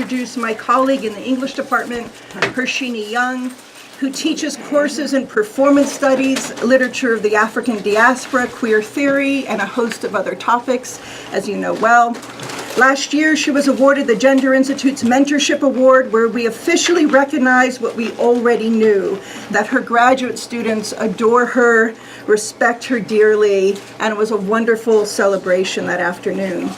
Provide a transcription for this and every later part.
introduce my colleague in the English department, Hershini Young, who teaches courses in performance studies, literature of the African diaspora, queer theory, and a host of other topics, as you know well. Last year, she was awarded the Gender Institute's Mentorship Award, where we officially recognize what we already knew, that her graduate students adore her, respect her dearly, and it was a wonderful celebration that afternoon.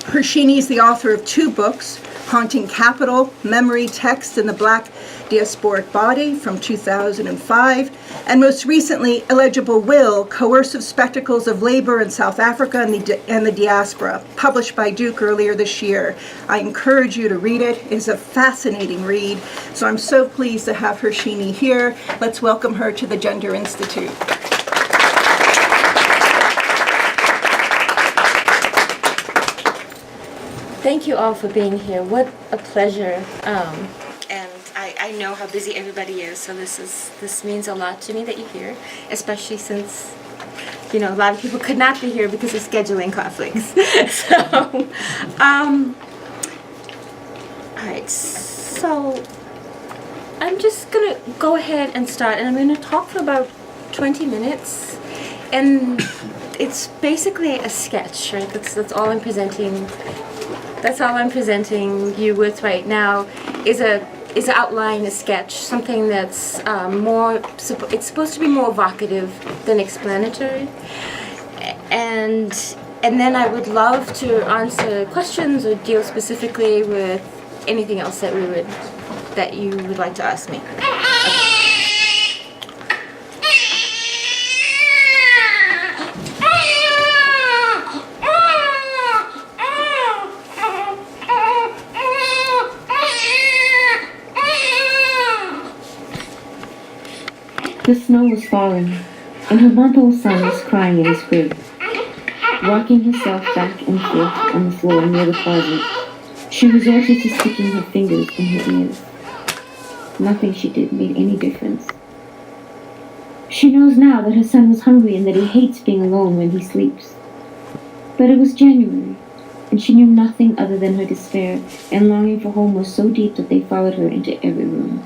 Hershini is the author of 2 books, Haunting Capital, Memory, Text, and the Black Diasporic Body from 2005, and most recently, Illegible Will, Coercive Spectacles of Labor in South Africa and the Diaspora, published by Duke earlier this year. I encourage you to read it. It is a fascinating read, so I'm so pleased to have Hershini here. Let's welcome her to the Gender Institute. Thank you all for being here. What a pleasure. And I know how busy everybody is, so this means a lot to me that you're here, especially since, you know, a lot of people could not be here because of scheduling conflicts. So, all right, so I'm just gonna go ahead and start, and I'm gonna talk for about 20 minutes, and it's basically a sketch, right? That's all I'm presenting. That's all I'm presenting you with right now is an outline, a sketch, something that's it's supposed to be more evocative than explanatory. And then I would love to answer questions or deal specifically with anything else that you would like to ask me. Okay. The snow was falling, and her month-old son was crying in his crib, rocking herself back and forth on the floor near the closet. She resorted to sticking her fingers in her ears. Nothing she did made any difference. She knows now that her son was hungry and that he hates being alone when he sleeps. But it was January, and she knew nothing other than her despair, and longing for home was so deep that they followed her into every room.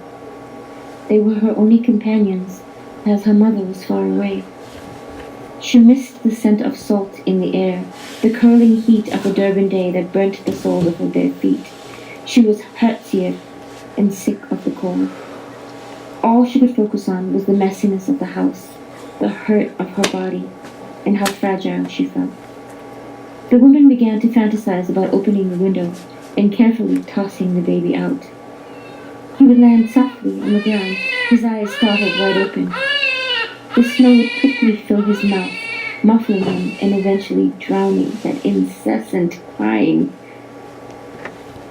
They were her only companions, as her mother was far away. She missed the scent of salt in the air, the curling heat of a Durban day that burnt the soles of her bare feet. She was hurtsier and sick of the cold. All she could focus on was the messiness of the house, the hurt of her body, and how fragile she felt. The woman began to fantasize about opening the window and carefully tossing the baby out. He would land softly on the ground, his eyes startled wide open. The snow would quickly fill his mouth, muffling him and eventually drowning that incessant crying.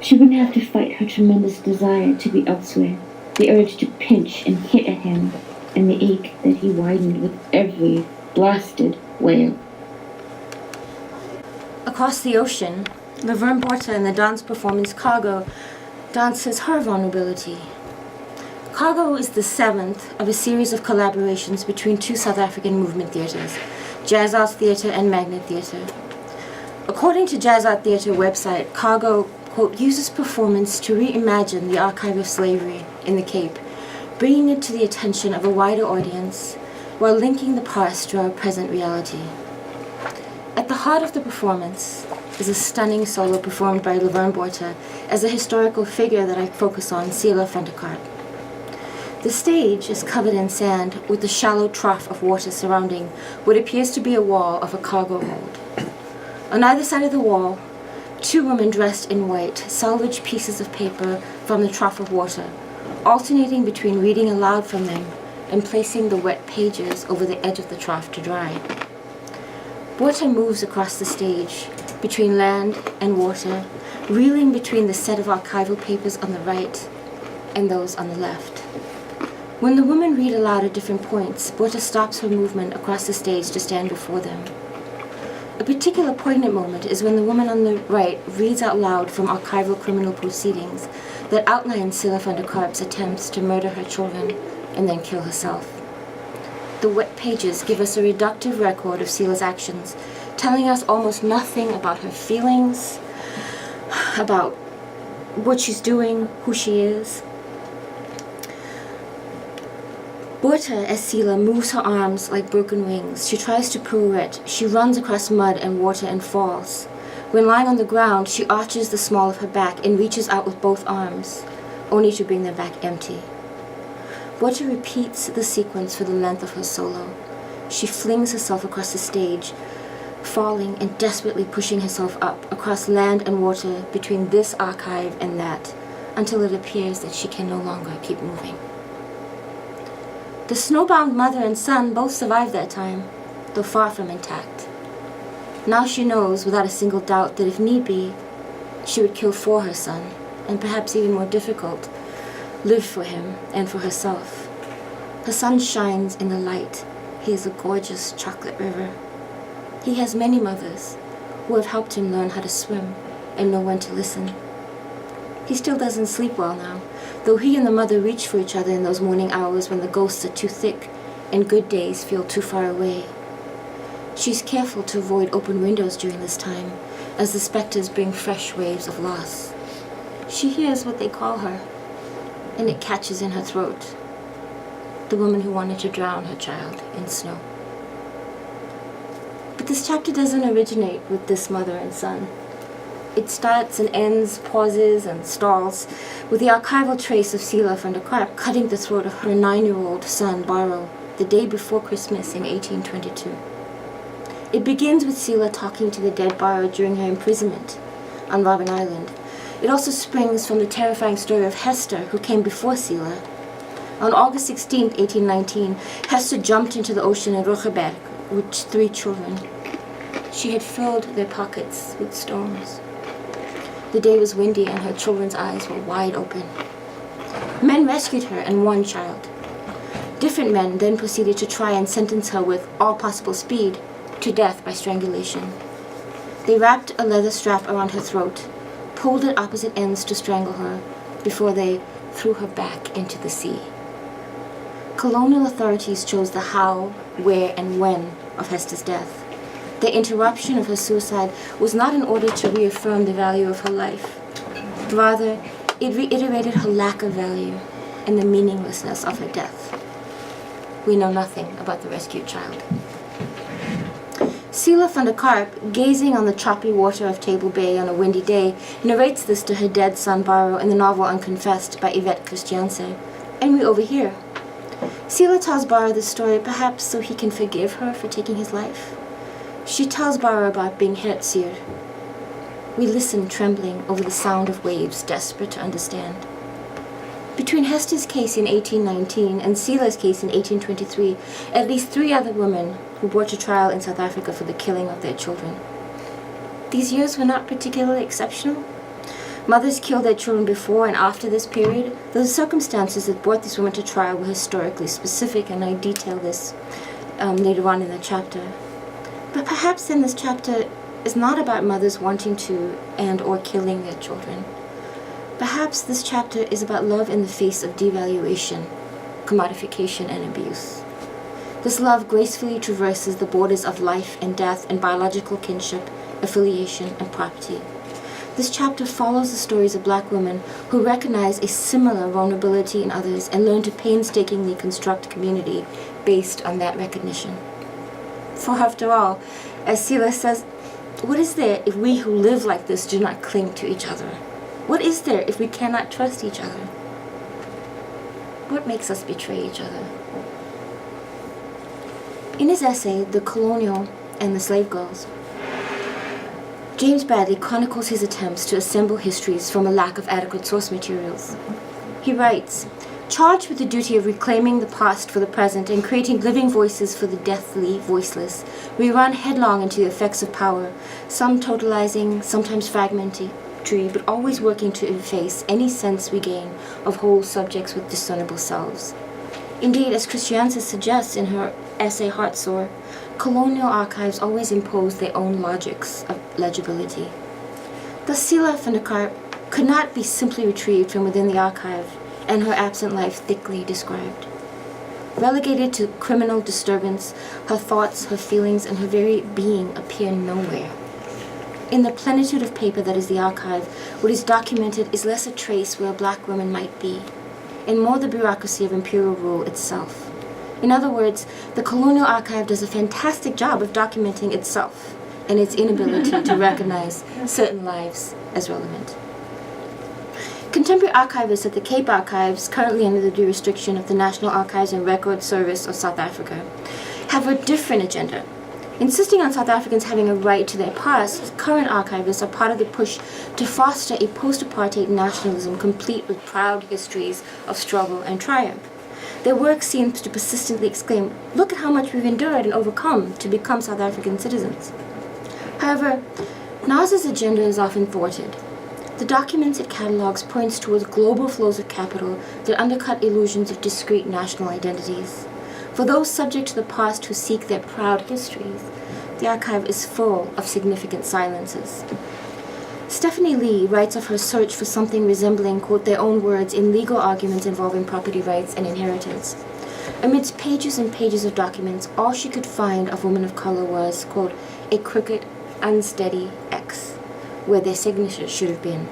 She wouldn't have to fight her tremendous desire to be elsewhere, the urge to pinch and hit at him, and the ache that he widened with every blasted wail. Across the ocean, Laverne Porter in the dance performance Cargo dances her vulnerability. Cargo is the 7th of a series of collaborations between 2 South African movement theatres, Jazz Art Theatre and Magnet Theatre. According to Jazz Art Theatre website, Cargo, quote, uses performance to reimagine the archive of slavery in the Cape, bringing it to the attention of a wider audience while linking the past to our present reality. At the heart of the performance is a stunning solo performed by Laverne Porter as a historical figure that I focus on, Celia van der Kart. The stage is covered in sand with a shallow trough of water surrounding what appears to be a wall of a cargo hold. On either side of the wall, 2 women dressed in white salvage pieces of paper from the trough of water, alternating between reading aloud from them and placing the wet pages over the edge of the trough to dry. Water moves across the stage, between land and water, reeling between the set of archival papers on the right and those on the left. When the women read aloud at different points, Porter stops her movement across the stage to stand before them. A particular poignant moment is when the woman on the right reads out loud from archival criminal proceedings that outline Celia van der Karp's attempts to murder her children and then kill herself. The wet pages give us a reductive record of Celia's actions, telling us almost nothing about her feelings, about what she's doing, who she is. Borta, as Sila moves her arms like broken wings, she tries to pirouette. She runs across mud and water and falls. When lying on the ground, she arches the small of her back and reaches out with both arms, only to bring them back empty. Borta repeats the sequence for the length of her solo. She flings herself across the stage, falling and desperately pushing herself up across land and water between this archive and that, until it appears that she can no longer keep moving. The snowbound mother and son both survived that time, though far from intact. Now she knows, without a single doubt, that if need be, she would kill for her son, and perhaps even more difficult, live for him and for herself. Her son shines in the light. He is a gorgeous chocolate river. He has many mothers who have helped him learn how to swim and know when to listen. He still doesn't sleep well now, though he and the mother reach for each other in those morning hours when the ghosts are too thick and good days feel too far away. She's careful to avoid open windows during this time, as the specters bring fresh waves of loss. She hears what they call her, and it catches in her throat. The woman who wanted to drown her child in snow. But this chapter doesn't originate with this mother and son. It starts and ends, pauses and stalls, with the archival trace of Sila van der Karp cutting the throat of her 9-year-old son, Baro, the day before Christmas in 1822. It begins with Sila talking to the dead Baro during her imprisonment on Robben Island. It also springs from the terrifying story of Hester, who came before Sila. On August 16, 1819, Hester jumped into the ocean in Rogeberg with 3 children. She had filled their pockets with stones. The day was windy and her children's eyes were wide open. Men rescued her and 1 child. Different men then proceeded to try and sentence her with all possible speed to death by strangulation. They wrapped a leather strap around her throat, pulled at opposite ends to strangle her, before they threw her back into the sea. Colonial authorities chose the how, where, and when of Hester's death. The interruption of her suicide was not in order to reaffirm the value of her life. Rather, it reiterated her lack of value and the meaninglessness of her death. We know nothing about the rescued child. Sila van der Karp, gazing on the choppy water of Table Bay on a windy day, narrates this to her dead son Baro in the novel Unconfessed by Yvette Christianse, and we overhear. Sila tells Baro the story perhaps so he can forgive her for taking his life. She tells Baro about being Hertzir. We listen trembling over the sound of waves, desperate to understand. Between Hester's case in 1819 and Sila's case in 1823, at least 3 other women were brought to trial in South Africa for the killing of their children. These years were not particularly exceptional. Mothers killed their children before and after this period. The circumstances that brought these women to trial were historically specific, and I detail this later on in the chapter. But perhaps then this chapter is not about mothers wanting to and or killing their children. Perhaps this chapter is about love in the face of devaluation, commodification, and abuse. This love gracefully traverses the borders of life and death and biological kinship, affiliation, and property. This chapter follows the stories of Black women who recognize a similar vulnerability in others and learn to painstakingly construct community based on that recognition. For after all, as Sila says, what is there if we who live like this do not cling to each other? What is there if we cannot trust each other? What makes us betray each other? In his essay, The Colonial and the Slave Girls, James Bradley chronicles his attempts to assemble histories from a lack of adequate source materials. He writes, charged with the duty of reclaiming the past for the present and creating living voices for the deathly voiceless, we run headlong into the effects of power, some totalizing, sometimes fragmenting, but always working to efface any sense we gain of whole subjects with discernible selves. Indeed, as Christianse suggests in her essay Heartsore, colonial archives always impose their own logics of legibility. Thus, Sila van der Karp could not be simply retrieved from within the archive and her absent life thickly described. Relegated to criminal disturbance, her thoughts, her feelings, and her very being appear nowhere. In the plenitude of paper that is the archive, what is documented is less a trace where a black woman might be, and more the bureaucracy of imperial rule itself. In other words, the colonial archive does a fantastic job of documenting itself and its inability to recognize certain lives as relevant. Contemporary archivists at the Cape Archives, currently under the jurisdiction of the National Archives and Records Service of South Africa, have a different agenda. Insisting on South Africans having a right to their past, current archivists are part of the push to foster a post-apartheid nationalism complete with proud histories of struggle and triumph. Their work seems to persistently exclaim, "Look at how much we've endured and overcome to become South African citizens." However, NAS's agenda is often thwarted. The documents it catalogs points towards global flows of capital that undercut illusions of discrete national identities. For those subject to the past who seek their proud histories, the archive is full of significant silences. Stephanie Lee writes of her search for something resembling, quote, their own words in legal arguments involving property rights and inheritance. Amidst pages and pages of documents, all she could find of women of color was, quote, a crooked, unsteady X, where their signature should have been.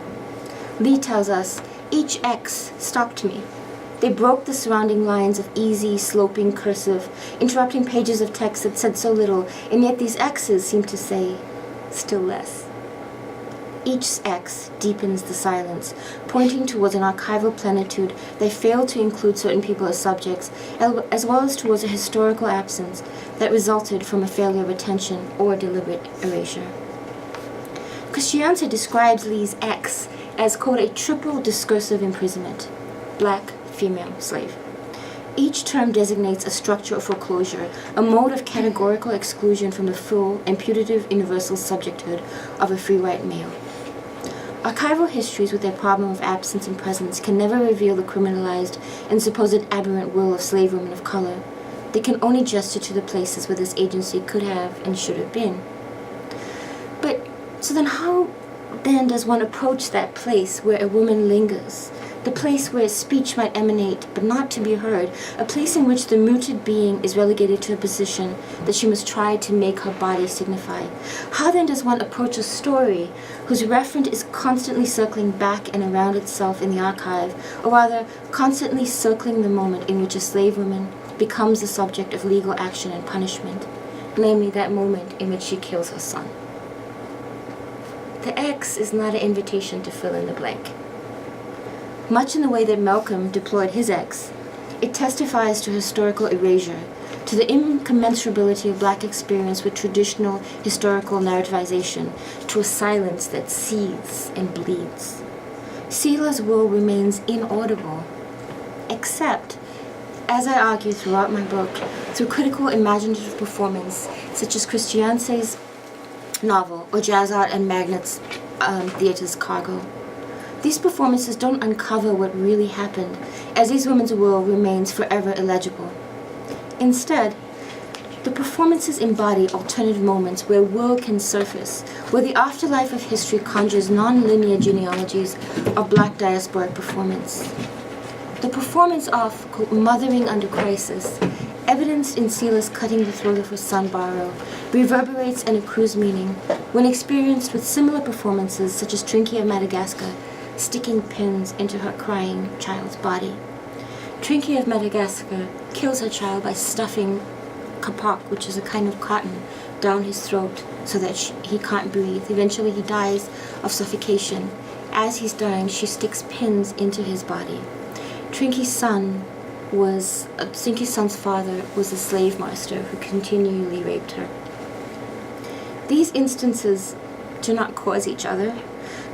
Lee tells us, each X stopped me. They broke the surrounding lines of easy, sloping cursive, interrupting pages of text that said so little, and yet these X's seem to say still less. Each X deepens the silence, pointing towards an archival plenitude that failed to include certain people as subjects, as well as towards a historical absence that resulted from a failure of attention or deliberate erasure. Christianse describes Lee's X as, quote, a triple discursive imprisonment: black, female, slave. Each term designates a structure of foreclosure, a mode of categorical exclusion from the full and putative universal subjecthood of a free white male. Archival histories with their problem of absence and presence can never reveal the criminalized and supposed aberrant will of slave women of color. They can only gesture to the places where this agency could have and should have been. But, so then how then does one approach that place where a woman lingers? The place where speech might emanate, but not to be heard, a place in which the muted being is relegated to a position that she must try to make her body signify. How then does one approach a story whose referent is constantly circling back and around itself in the archive, or rather, constantly circling the moment in which a slave woman becomes the subject of legal action and punishment, namely that moment in which she kills her son? The X is not an invitation to fill in the blank. Much in the way that Malcolm deployed his X, it testifies to historical erasure, to the incommensurability of black experience with traditional historical narrativization, to a silence that seethes and bleeds. Sela's will remains inaudible, except, as I argue throughout my book, through critical imaginative performance, such as Christianse's novel or Jazz Art and Magnet's theater's Cargo. These performances don't uncover what really happened, as these women's will remains forever illegible. Instead, the performances embody alternative moments where will can surface, where the afterlife of history conjures non-linear genealogies of black diasporic performance. The performance of, quote, mothering under crisis, evidenced in Sela's cutting the throat of her son Barrow, reverberates and accrues meaning when experienced with similar performances such as Trinky of Madagascar, sticking pins into her crying child's body. Trinky of Madagascar kills her child by stuffing kapak, which is a kind of cotton, down his throat so that he can't breathe. Eventually he dies of suffocation. As he's dying, she sticks pins into his body. Trinky's son's father was a slave master who continually raped her. These instances do not cause each other,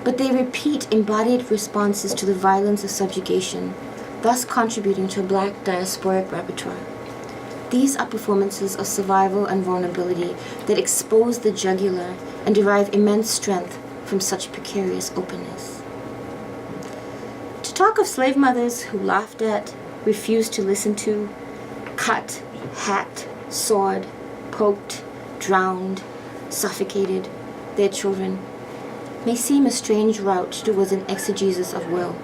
but they repeat embodied responses to the violence of subjugation, thus contributing to a black diasporic repertoire. These are performances of survival and vulnerability that expose the jugular and derive immense strength from such precarious openness. To talk of slave mothers who laughed at, refused to listen to, cut, hacked, sawed, poked, drowned, suffocated their children may seem a strange route towards an exegesis of will.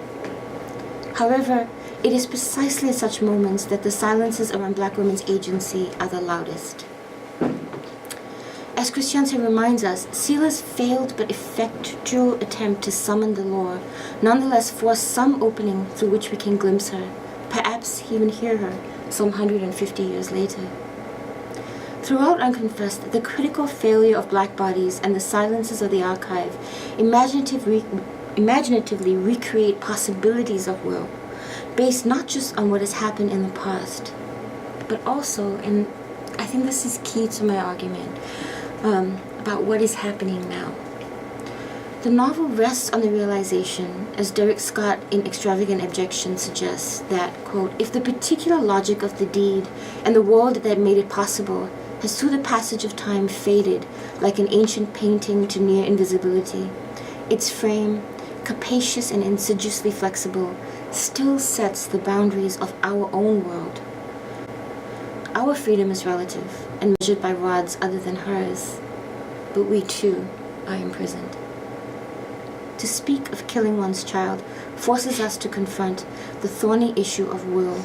However, it is precisely at such moments that the silences around black women's agency are the loudest. As Christianse reminds us, Sela's failed but effectual attempt to summon the Lord nonetheless forced some opening through which we can glimpse her, perhaps even hear her, some 150 years later. Throughout Unconfessed, the critical failure of black bodies and the silences of the archive imaginatively recreate possibilities of will, based not just on what has happened in the past, but also, and I think this is key to my argument, about what is happening now. The novel rests on the realization, as Derek Scott in Extravagant Objection suggests, that, quote, if the particular logic of the deed and the world that made it possible has through the passage of time faded like an ancient painting to near invisibility, its frame, capacious and insidiously flexible, still sets the boundaries of our own world. Our freedom is relative and measured by rods other than hers, but we too are imprisoned. To speak of killing one's child forces us to confront the thorny issue of will,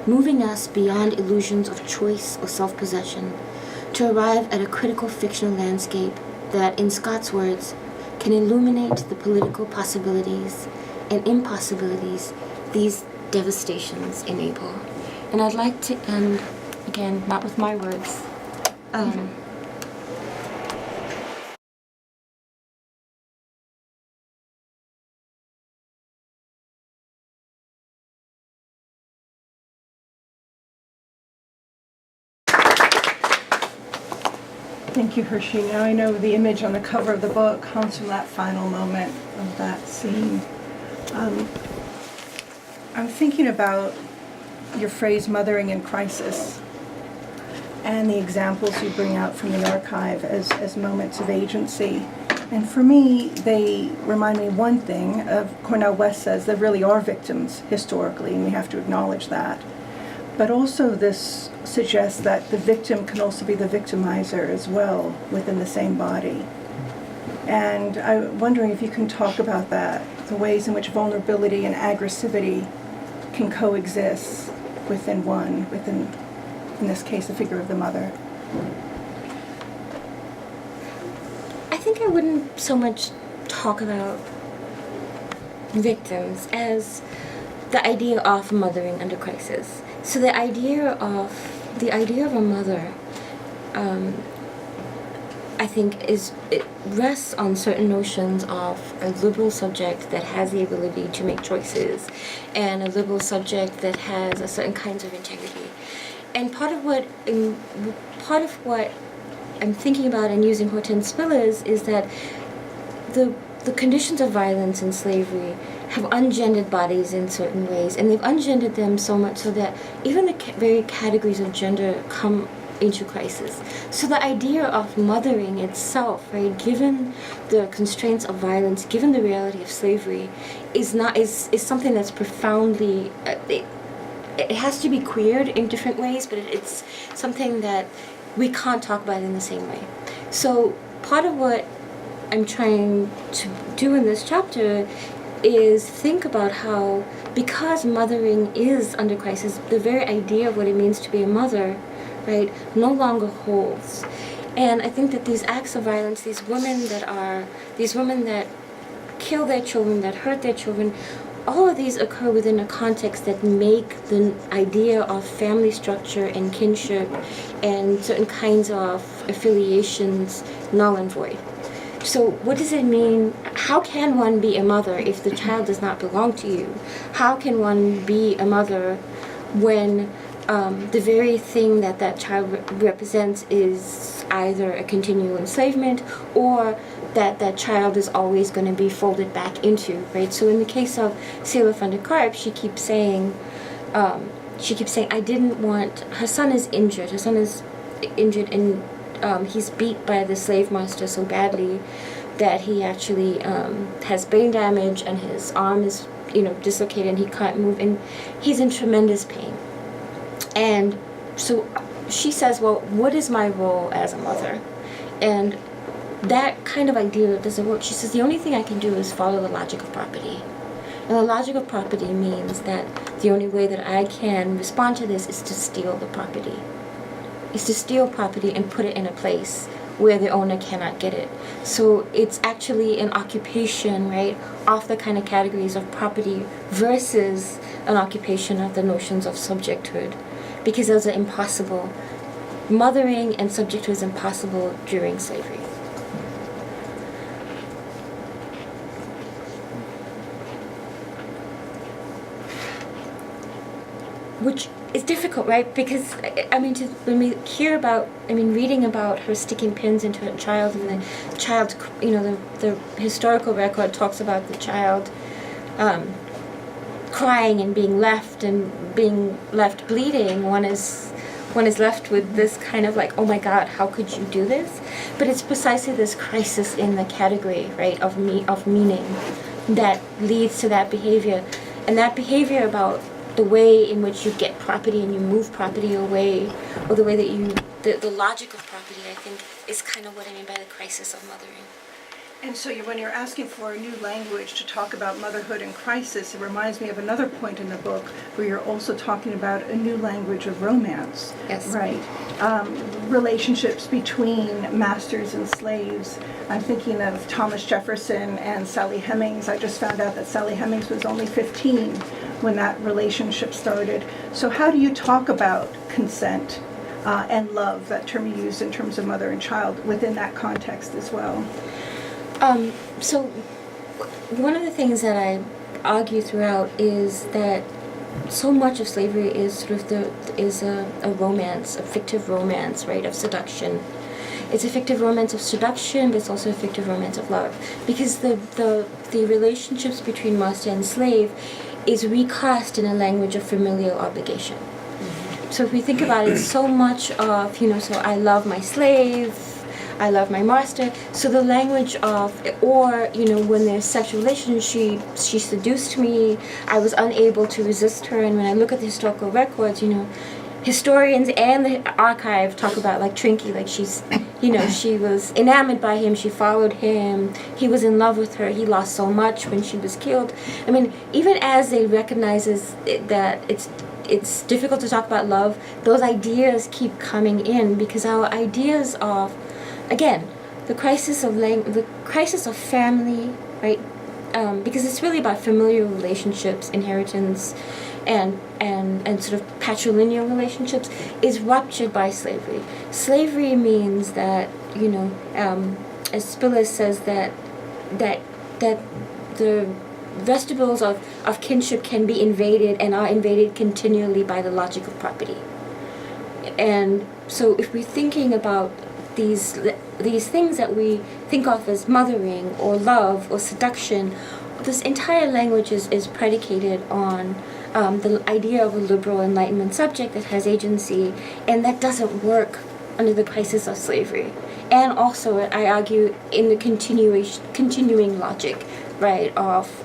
moving us beyond illusions of choice or self-possession to arrive at a critical fictional landscape that, in Scott's words, can illuminate the political possibilities and impossibilities these devastations enable. And I'd like to end, again, not with my words, Thank you, Hershini. Now I know the image on the cover of the book comes from that final moment of that scene. I'm thinking about your phrase, mothering in crisis, and the examples you bring out from the archive as moments of agency. And for me, they remind me one thing of Cornel West says there really are victims historically, and we have to acknowledge that. But also this suggests that the victim can also be the victimizer as well within the same body. And I'm wondering if you can talk about that, the ways in which vulnerability and aggressivity can coexist within one, within, in this case, the figure of the mother. I think I wouldn't so much talk about victims as the idea of mothering under crisis. So the idea of a mother, I think it rests on certain notions of a liberal subject that has the ability to make choices, and a liberal subject that has a certain kinds of integrity. And part of what I'm thinking about and using Hortense Spillers is that the conditions of violence and slavery have ungendered bodies in certain ways, and they've ungendered them so much so that even the very categories of gender come into crisis. So the idea of mothering itself, right, given the constraints of violence, given the reality of slavery, is something that's profoundly it has to be queered in different ways, but it's something that we can't talk about in the same way. So part of what I'm trying to do in this chapter is think about how, because mothering is under crisis, the very idea of what it means to be a mother, right, no longer holds. And I think that these acts of violence, these women that kill their children, that hurt their children, all of these occur within a context that make the idea of family structure and kinship and certain kinds of affiliations null and void. So what does it mean? How can one be a mother if the child does not belong to you? How can one be a mother when the very thing that child represents is either a continual enslavement or that child is always going to be folded back into, right? So in the case of Sela van der Karp, she keeps saying, I didn't want, her son is injured and he's beat by the slave master so badly that he actually has brain damage and his arm is, dislocated and he can't move and he's in tremendous pain. And so she says, well, what is my role as a mother? And that kind of idea doesn't work. She says, the only thing I can do is follow the logic of property. And the logic of property means that the only way that I can respond to this is to steal the property. Is to steal property and put it in a place where the owner cannot get it. So it's actually an occupation, right, of the kind of categories of property versus an occupation of the notions of subjecthood, because those are impossible. Mothering and subjecthood is impossible during slavery. Which is difficult, right? Because, I mean, when we hear about, reading about her sticking pins into her child, and the child, the historical record talks about the child crying and being left bleeding, one is left with this kind of like, oh my God, how could you do this? But it's precisely this crisis in the category, right, of meaning that leads to that behavior. And that behavior about the way in which you get property and you move property away, or the way that the logic of property, I think, is kind of what I mean by the crisis of mothering. And so when you're asking for a new language to talk about motherhood and crisis, it reminds me of another point in the book where you're also talking about a new language of romance. Yes. Right. Relationships between masters and slaves. I'm thinking of Thomas Jefferson and Sally Hemings. I just found out that Sally Hemings was only 15 when that relationship started. So how do you talk about consent and love, that term you used in terms of mother and child, within that context as well? So one of the things that I argue throughout is that so much of slavery is sort of a romance, a fictive romance, right, of seduction. It's a fictive romance of seduction, but it's also a fictive romance of love, because the relationships between master and slave is recast in a language of familial obligation. Mm-hmm. So if we think about it, so much of, so I love my slave, I love my master. So the language of, or, when there's sexual relations, she seduced me, I was unable to resist her. And when I look at the historical records, historians and the archive talk about like Trinky, like she's, she was enamored by him, she followed him, he was in love with her, he lost so much when she was killed. Even as they recognizes that it's difficult to talk about love, those ideas keep coming in, because our ideas of, again, the crisis of family, right? Because it's really about familial relationships, inheritance, and sort of patrilineal relationships, is ruptured by slavery. Slavery means that, as Spiller says, that the vestibules of kinship can be invaded and are invaded continually by the logic of property. And so if we're thinking about these things that we think of as mothering or love or seduction, this entire language is predicated on the idea of a liberal Enlightenment subject that has agency, and that doesn't work under the crisis of slavery. And also, I argue, in the continuing logic, right, of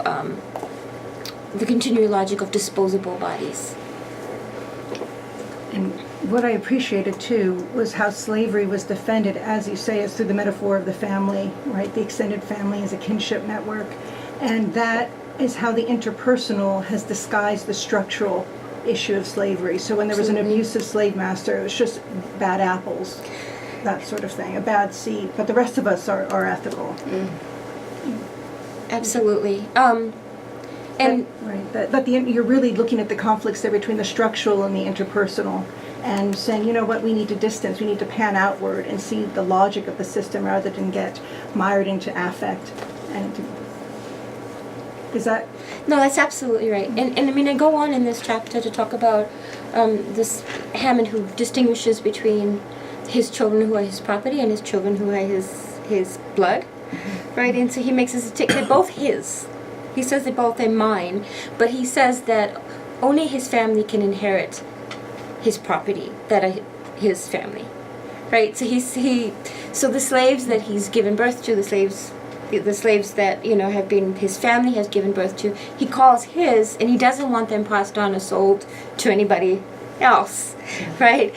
the continuing logic of disposable bodies. And what I appreciated too was how slavery was defended, as you say, is through the metaphor of the family, right? The extended family is a kinship network. And that is how the interpersonal has disguised the structural issue of slavery. So when there was an abusive slave master, it was just bad apples, that sort of thing, a bad seed. But the rest of us are ethical. Absolutely. You're really looking at the conflicts there between the structural and the interpersonal, and saying, we need to distance, we need to pan outward and see the logic of the system rather than get mired into affect. Is that? No, that's absolutely right. And I go on in this chapter to talk about this Hammond, who distinguishes between his children who are his property and his children who are his blood, right? And so he makes this they're both his. He says they're both mine, but he says that only his family can inherit his property, that are his family, right? So so the slaves that he's given birth to, the slaves that have been his family has given birth to, he calls his, and he doesn't want them passed on or sold to anybody else, right?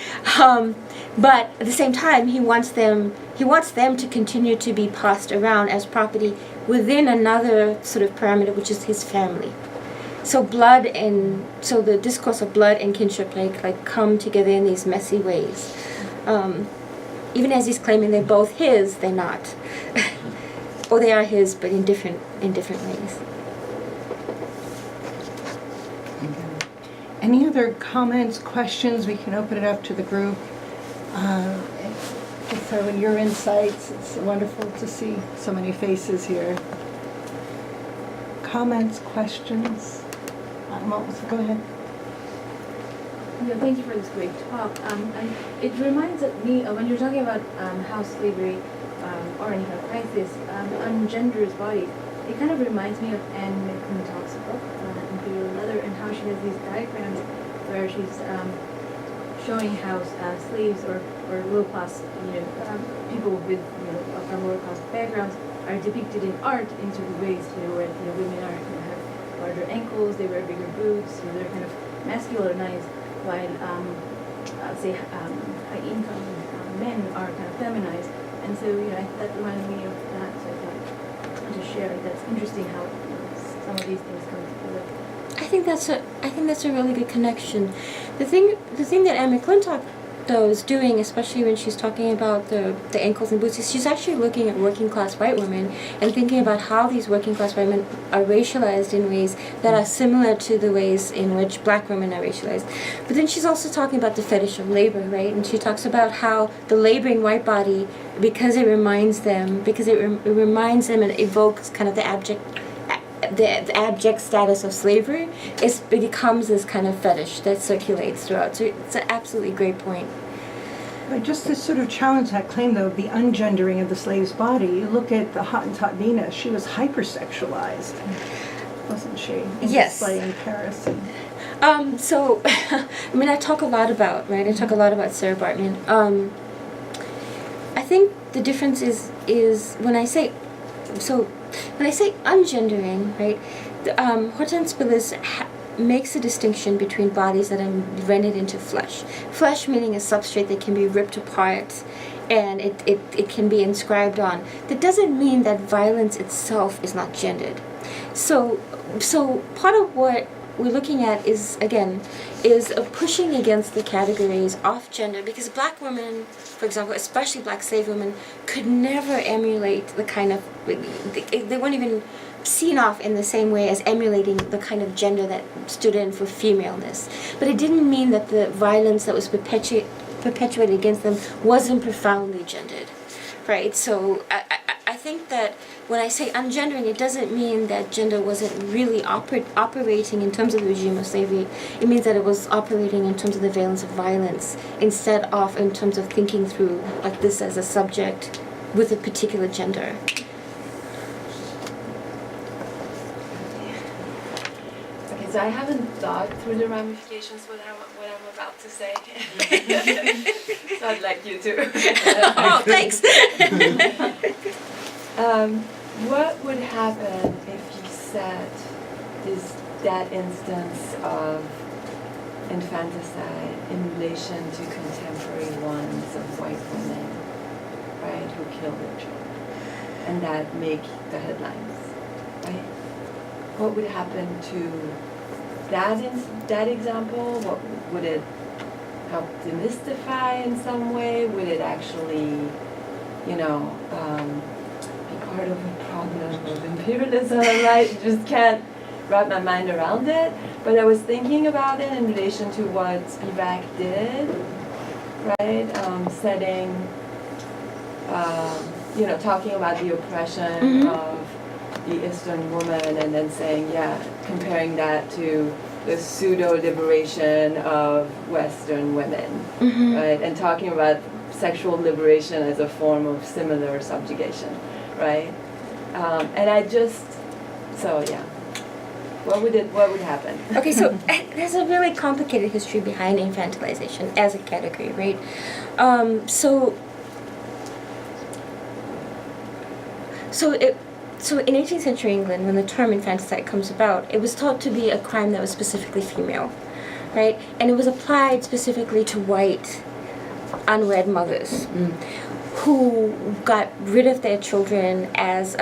But at the same time, he wants them to continue to be passed around as property within another sort of parameter, which is his family. So the discourse of blood and kinship like come together in these messy ways. even as he's claiming they're both his, they're not. Or they are his, but in different ways. Any other comments, questions? We can open it up to the group. To throw in your insights. It's wonderful to see so many faces here. Comments, questions? Go ahead. Yeah, thank you for this great talk. It reminds me of when you're talking about how slavery or any kind of crisis ungenders bodies. It kind of reminds me of Anne McClintock's book, Imperial Leather, and how she has these diagrams where she's showing how slaves or low-class people with from lower-class backgrounds are depicted in art in certain ways. Where women have larger ankles, they wear bigger boots, they're kind of masculinized, while say high-income men are kind of feminized. And so that reminded me of that. So I thought to share. That's interesting how some of these things come together. I think that's a really good connection. The thing that Anne McClintock though is doing, especially when she's talking about the ankles and boots, is she's actually looking at working class white women and thinking about how these working class white women are racialized in ways that are similar to the ways in which black women are racialized. But then she's also talking about the fetish of labor, right? And she talks about how the laboring white body, because it reminds them and evokes kind of the abject status of slavery, it becomes this kind of fetish that circulates throughout. So it's an absolutely great point. But just to sort of challenge that claim, though, of the ungendering of the slave's body, you look at the Hottentot Venus, she was hypersexualized, wasn't she? In Yes. display in Paris. So, I talk a lot about Sarah Bartman. I think the difference is when I say ungendering, right? Hortense Spillis makes a distinction between bodies that are rendered into flesh. Flesh meaning a substrate that can be ripped apart and it can be inscribed on. That doesn't mean that violence itself is not gendered. So part of what we're looking at is pushing against the categories of gender, because black women, for example, especially black slave women, could never emulate the kind of, they weren't even seen off in the same way as emulating the kind of gender that stood in for femaleness. But it didn't mean that the violence that was perpetuated against them wasn't profoundly gendered, right? So I think that when I say ungendering, it doesn't mean that gender wasn't really operating in terms of the regime of slavery. It means that it was operating in terms of the valence of violence instead of in terms of thinking through like this as a subject with a particular gender. Okay, so I haven't thought through the ramifications what I'm about to say. So I'd like you to. Oh, thanks. What would happen if you said that instance of infanticide in relation to contemporary ones of white women, right, who kill their children, and that make the headlines, right? What would happen to that example? What would it help demystify in some way? Would it actually, be part of a problem of imperialism? Right? Just can't wrap my mind around it. But I was thinking about it in relation to what Spivak did, right? Setting, talking about the oppression of the Eastern woman, and then saying, comparing that to the pseudo-liberation of Western women, right? And talking about sexual liberation as a form of similar subjugation, right? What would happen? Okay, so there's a really complicated history behind infantilization as a category, right? So in 18th century England, when the term infanticide comes about, it was thought to be a crime that was specifically female, right? And it was applied specifically to white, unwed mothers who got rid of their children as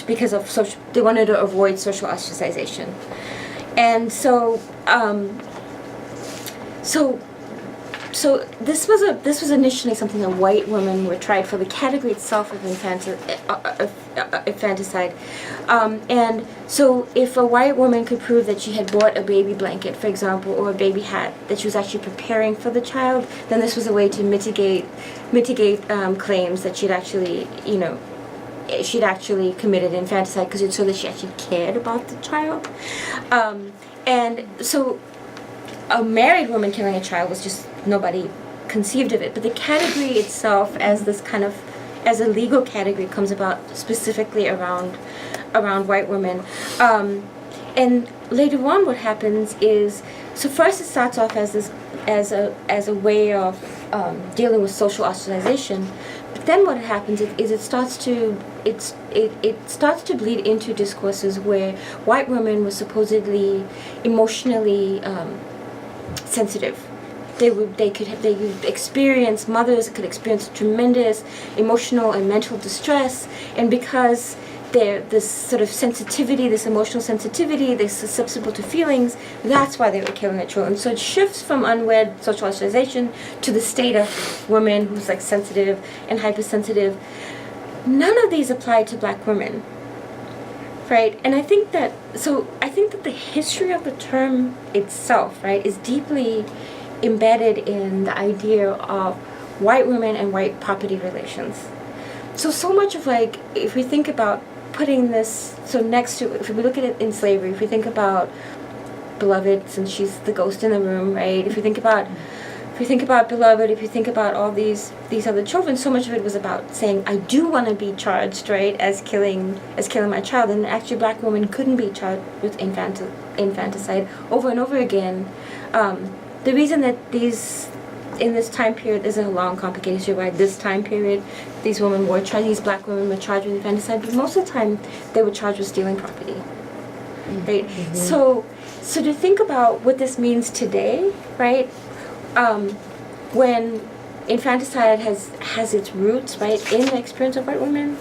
because of they wanted to avoid social ostracization, and so so this was initially something that white women were tried for, the category itself of infanticide. And so if a white woman could prove that she had bought a baby blanket, for example, or a baby hat, that she was actually preparing for the child, then this was a way to mitigate claims that she'd actually, she'd actually committed infanticide, because it showed that she actually cared about the child. And so a married woman killing a child was just, nobody conceived of it. But the category itself, as this kind of, as a legal category, comes about specifically around white women. And later on, what happens is, so first it starts off as this, as a way of dealing with social ostracization. But then what happens is it starts to bleed into discourses where white women were supposedly emotionally sensitive. They could experience, mothers could experience tremendous emotional and mental distress, and because they're this sort of sensitivity, this emotional sensitivity, they're susceptible to feelings, that's why they were killing their children. So it shifts from unwed social ostracization to the state of women who's like sensitive and hypersensitive. None of these apply to black women, right? And I think that the history of the term itself, right, is deeply embedded in the idea of white women and white property relations. So much of, like, if we think about putting this, so next to, if we look at it in slavery, if we think about Beloved, since she's the ghost in the room, right? If we think about Beloved, if you think about all these other children, so much of it was about saying, I do want to be charged, right, as killing my child. And actually, black women couldn't be charged with infanticide over and over again. The reason that in this time period, there's a long, complicated issue why this time period, these black women were charged with infanticide, but most of the time they were charged with stealing property, right? Mm-hmm. So to think about what this means today, right? When infanticide has its roots, right, in the experience of white women,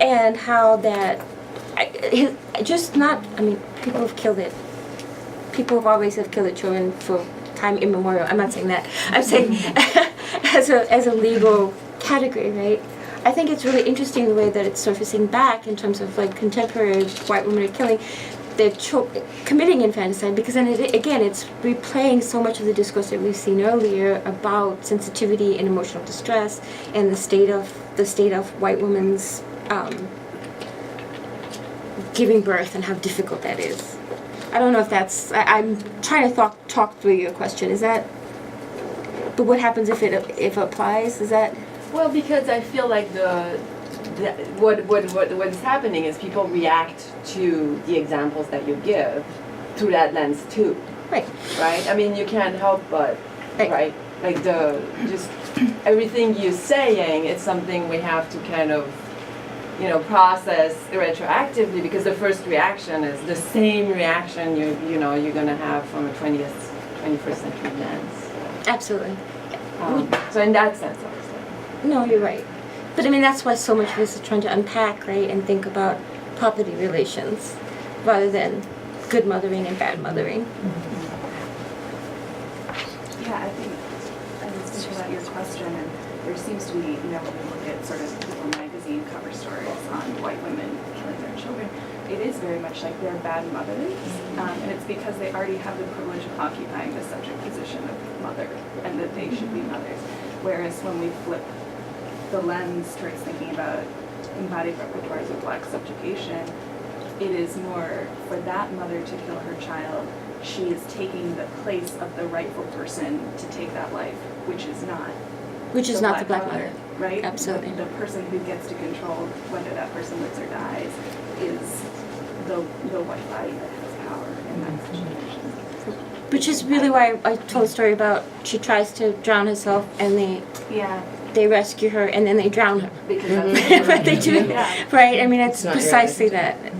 and how that, people have killed it. People have always killed their children for time immemorial. I'm not saying that. I'm saying as a legal category, right? I think it's really interesting the way that it's surfacing back in terms of like contemporary white women are killing their committing infanticide, because then it's replaying so much of the discourse that we've seen earlier about sensitivity and emotional distress and the state of white women's giving birth and how difficult that is. I don't know if that's. I'm trying to talk through your question. Is that? But what happens if it applies? Is that? Well, because I feel like what is happening is people react to the examples that you give through that lens too. Right. Right. I mean, you can't help but right. Like just everything you're saying. It's something we have to kind of, process retroactively, because the first reaction is the same reaction you're going to have from a 21st century lens. Absolutely. So in that sense, obviously. No, you're right. But I mean, that's why so much of this is trying to unpack, right, and think about property relations rather than good mothering and bad mothering. Yeah, I think thinking about your question, and there seems to be, when we look at sort of People magazine cover stories on white women killing their children, it is very much like they're bad mothers, and it's because they already have the privilege of occupying the subject position of mother, and that they should be mothers. Whereas when we flip the lens towards thinking about embodied repertoires of black subjugation, it is more for that mother to kill her child. She is taking the place of the rightful person to take that life, which is not the black mother, right? Absolutely. The person who gets to control whether that person lives or dies is the white body that has power in that situation. Which is really why I told a story about she tries to drown herself and they rescue her and then they drown her. Because that's Right, they do. Yeah. Right, I mean, it's precisely that. The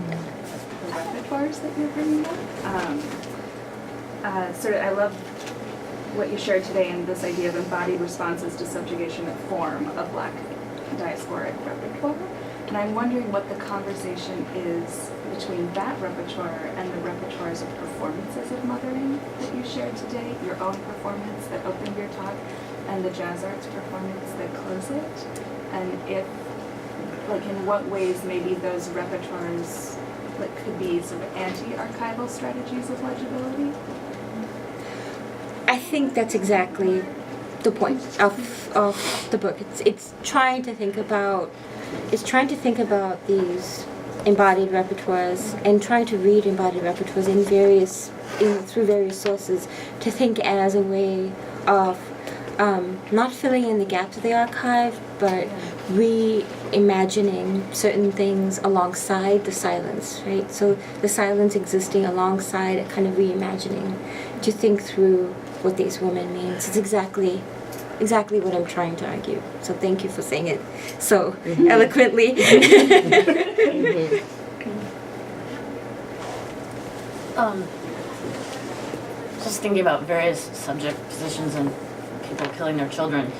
repertoires that you're bringing up. I love what you shared today and this idea of embodied responses to subjugation that form a black diasporic repertoire. And I'm wondering what the conversation is between that repertoire and the repertoires of performances of mothering that you shared today, your own performance that opened your talk, and the jazz arts performance that closed it. And if, like, in what ways maybe those repertoires like could be sort of anti-archival strategies of legibility? I think that's exactly the point of the book. It's trying to think about these embodied repertoires and trying to read embodied repertoires through various sources, to think as a way of not filling in the gaps of the archive, but reimagining certain things alongside the silence, right? So the silence existing alongside a kind of reimagining, to think through what these women means. It's exactly what I'm trying to argue. So thank you for saying it so eloquently. Just thinking about various subject positions and people killing their children.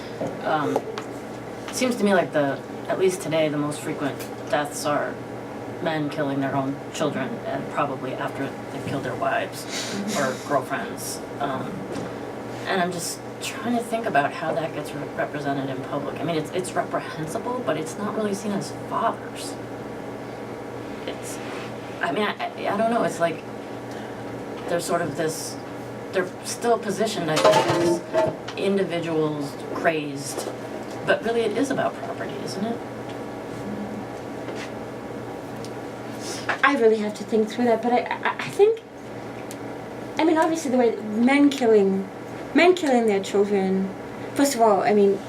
It seems to me like at least today, the most frequent deaths are men killing their own children, and probably after they've killed their wives or girlfriends. And I'm just trying to think about how that gets represented in public. I mean, it's reprehensible, but it's not really seen as fathers. I don't know, it's like there's sort of this, they're still positioned, I think, as individuals crazed, but really it is about property, isn't it? I really have to think through that, but I think, I mean, obviously the way men killing their children, first of all, I mean,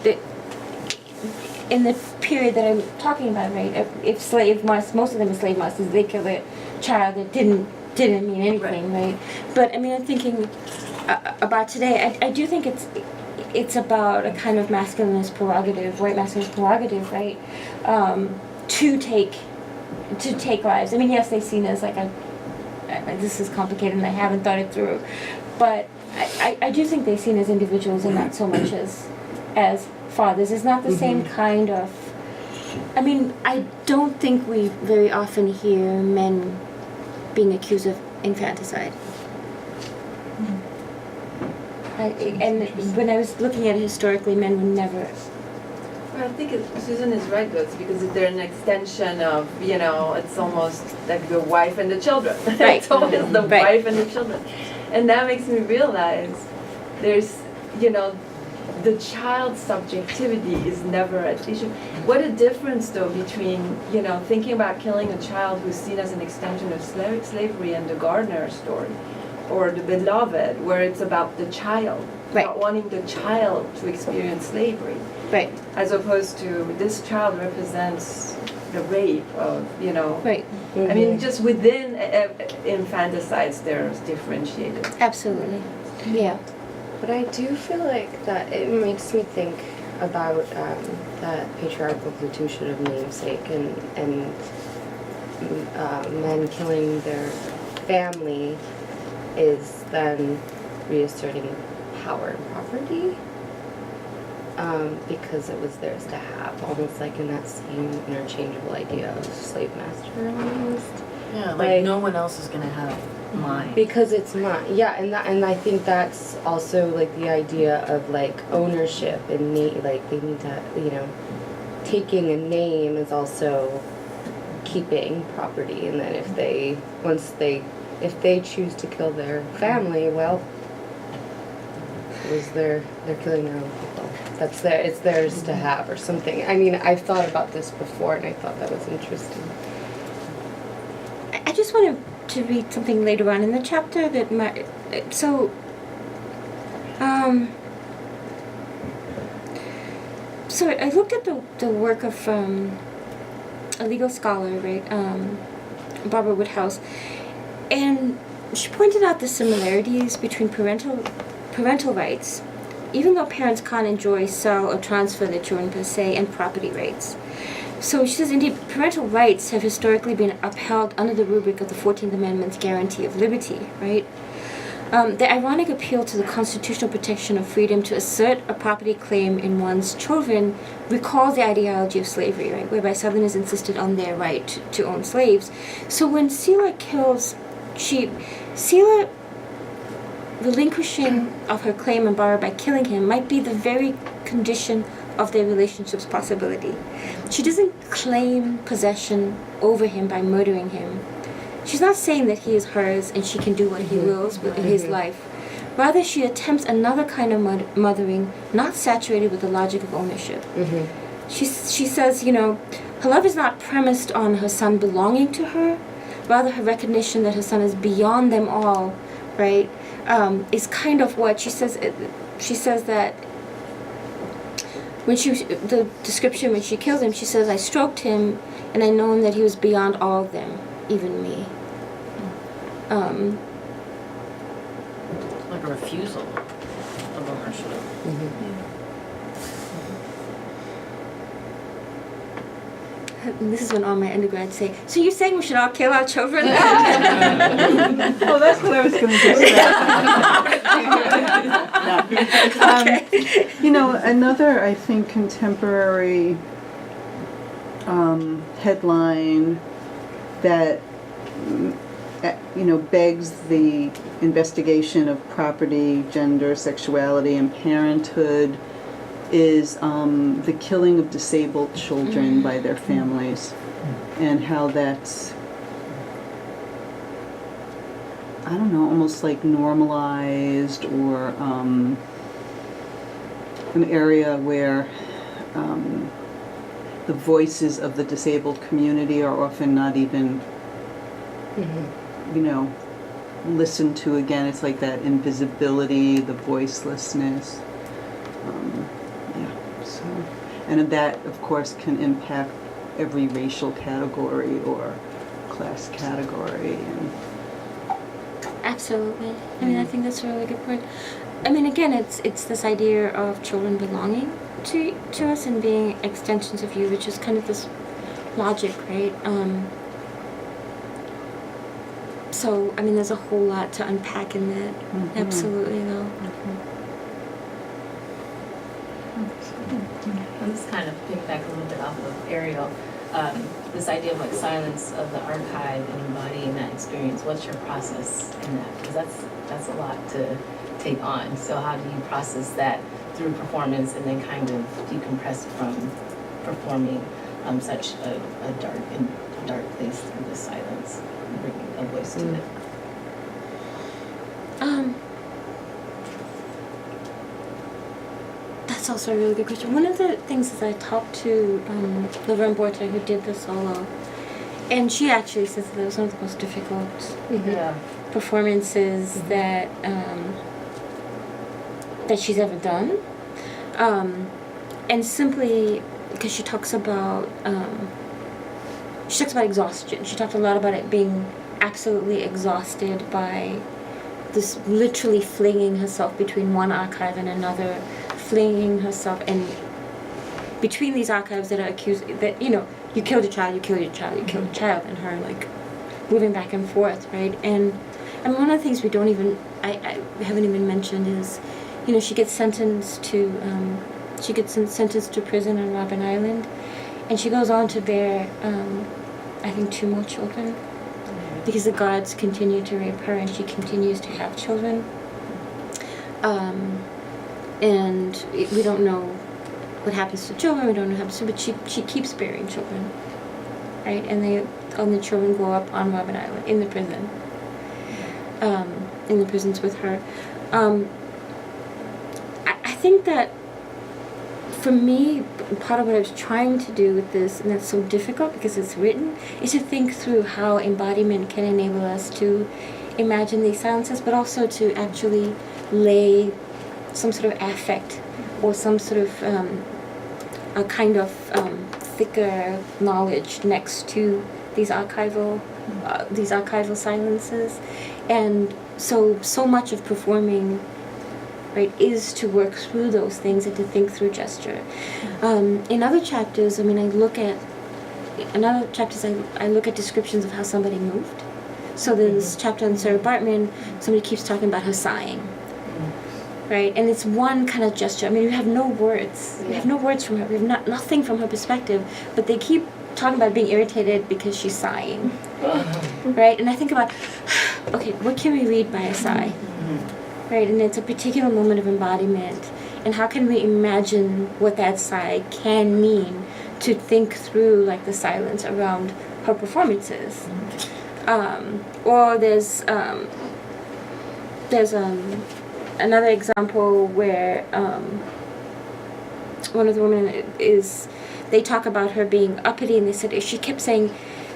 in the period that I'm talking about, right, if slave masters, most of them are slave masters, they kill their child that didn't mean anything, right? But I mean, I'm thinking about today, I do think it's about a kind of masculinist prerogative, white masculinist prerogative, right, to take lives. I mean, yes, they're seen as like this is complicated and I haven't thought it through, but I do think they're seen as individuals and not so much as fathers. It's not the same kind of, I mean, I don't think we very often hear men being accused of infanticide. And when I was looking at it historically, men would never. Well, I think Susan is right, though. It's because they're an extension of, it's almost like the wife and the children. Right. It's always the Right. wife and the children. And that makes me realize there's, the child's subjectivity is never at issue. What a difference, though, between, thinking about killing a child who's seen as an extension of slavery and the Gardner story, or the Beloved, where it's about the child, Right. not wanting the child to experience slavery, Right. as opposed to this child represents the rape of, Right. I mean, just within infanticides, they're differentiated. Absolutely. Yeah. But I do feel like that it makes me think about that patriarchal institution of namesake and men killing their family is then reasserting power and property because it was theirs to have, almost like in that same interchangeable idea of slave master almost. Yeah, like no one else is gonna have mine. Because it's mine, yeah, and I think that's also like the idea of like ownership and like they need to, taking a name is also keeping property, and then if they choose to kill their family, well, they're killing their own people. It's theirs to have or something. I mean, I've thought about this before, and I thought that was interesting. I just wanted to read something later on in the chapter that so I looked at the work of a legal scholar, right, Barbara Woodhouse, and she pointed out the similarities between parental rights, even though parents can't enjoy, sell, or transfer their children per se, and property rights. So she says, indeed, parental rights have historically been upheld under the rubric of the 14th Amendment's guarantee of liberty, right? The ironic appeal to the constitutional protection of freedom to assert a property claim in one's children recalls the ideology of slavery, right, whereby Southerners insisted on their right to own slaves. So when Selah kills, Selah relinquishing of her claim on Bara by killing him might be the very condition of their relationship's possibility. She doesn't claim possession over him by murdering him. She's not saying that he is hers and she can do what he wills with his life. Rather, she attempts another kind of mothering, not saturated with the logic of ownership. She says, her love is not premised on her son belonging to her. Rather, her recognition that her son is beyond them all, right, is kind of what she says. She says that when the description when she kills him, she says, "I stroked him, and I known that he was beyond all of them, even me." Like a refusal of ownership. And this is when all my undergrads say, "So you're saying we should all kill our children?" Well, that's what I was going to just say. Another, I think, contemporary headline that begs the investigation of property, gender, sexuality, and parenthood is the killing of disabled children by their families, and how that's, I don't know, almost like normalized, or an area where the voices of the disabled community are often not even listened to. Again, it's like that invisibility, the voicelessness. And that, of course, can impact every racial category or class category. Absolutely. I mean, I think that's a really good point. I mean, again, it's this idea of children belonging to us and being extensions of you, which is kind of this logic, right? So, I mean, there's a whole lot to unpack in that. Absolutely, though. I'll just kind of piggyback a little bit off of Ariel. This idea of like silence of the archive and embodying that experience. What's your process in that? Because that's a lot to take on. So how do you process that through performance and then kind of decompress from performing such a dark place through the silence, bringing a voice to it? That's also a really good question. One of the things is I talked to Laverne Borta, who did the solo, and she actually says that it was one of the most difficult performances that she's ever done, and simply because she talks about exhaustion. She talked a lot about it being absolutely exhausted by this literally flinging herself between one archive and another, flinging herself and between these archives that are accused that you killed your child, you killed your child, you killed your child, and her like moving back and forth, right? And one of the things we haven't even mentioned is, she gets sentenced to prison on Robben Island, and she goes on to bear I think 2 more children because the guards continue to rape her and she continues to have children. And we don't know what happens to children, we don't know what happens to, but she keeps bearing children, right? And the children grow up on Robben Island, in the prison, in the prisons with her. I think that, for me, part of what I was trying to do with this, and that's so difficult because it's written, is to think through how embodiment can enable us to imagine these silences, but also to actually lay some sort of affect or some sort of a kind of thicker knowledge next to these archival silences. And so much of performing, right, is to work through those things and to think through gesture. In other chapters, I look at descriptions of how somebody moved, So this chapter on Sarah Bartman, somebody keeps talking about her sighing. Right? And it's one kind of gesture. I mean, we have no words. We have no words from her. We have nothing from her perspective. But they keep talking about being irritated because she's sighing. Right? And I think about, okay, what can we read by a sigh? Right? And it's a particular moment of embodiment. And how can we imagine what that sigh can mean to think through, like, the silence around her performances? Or there's another example where one of the women they talk about her being uppity, and they said she kept saying,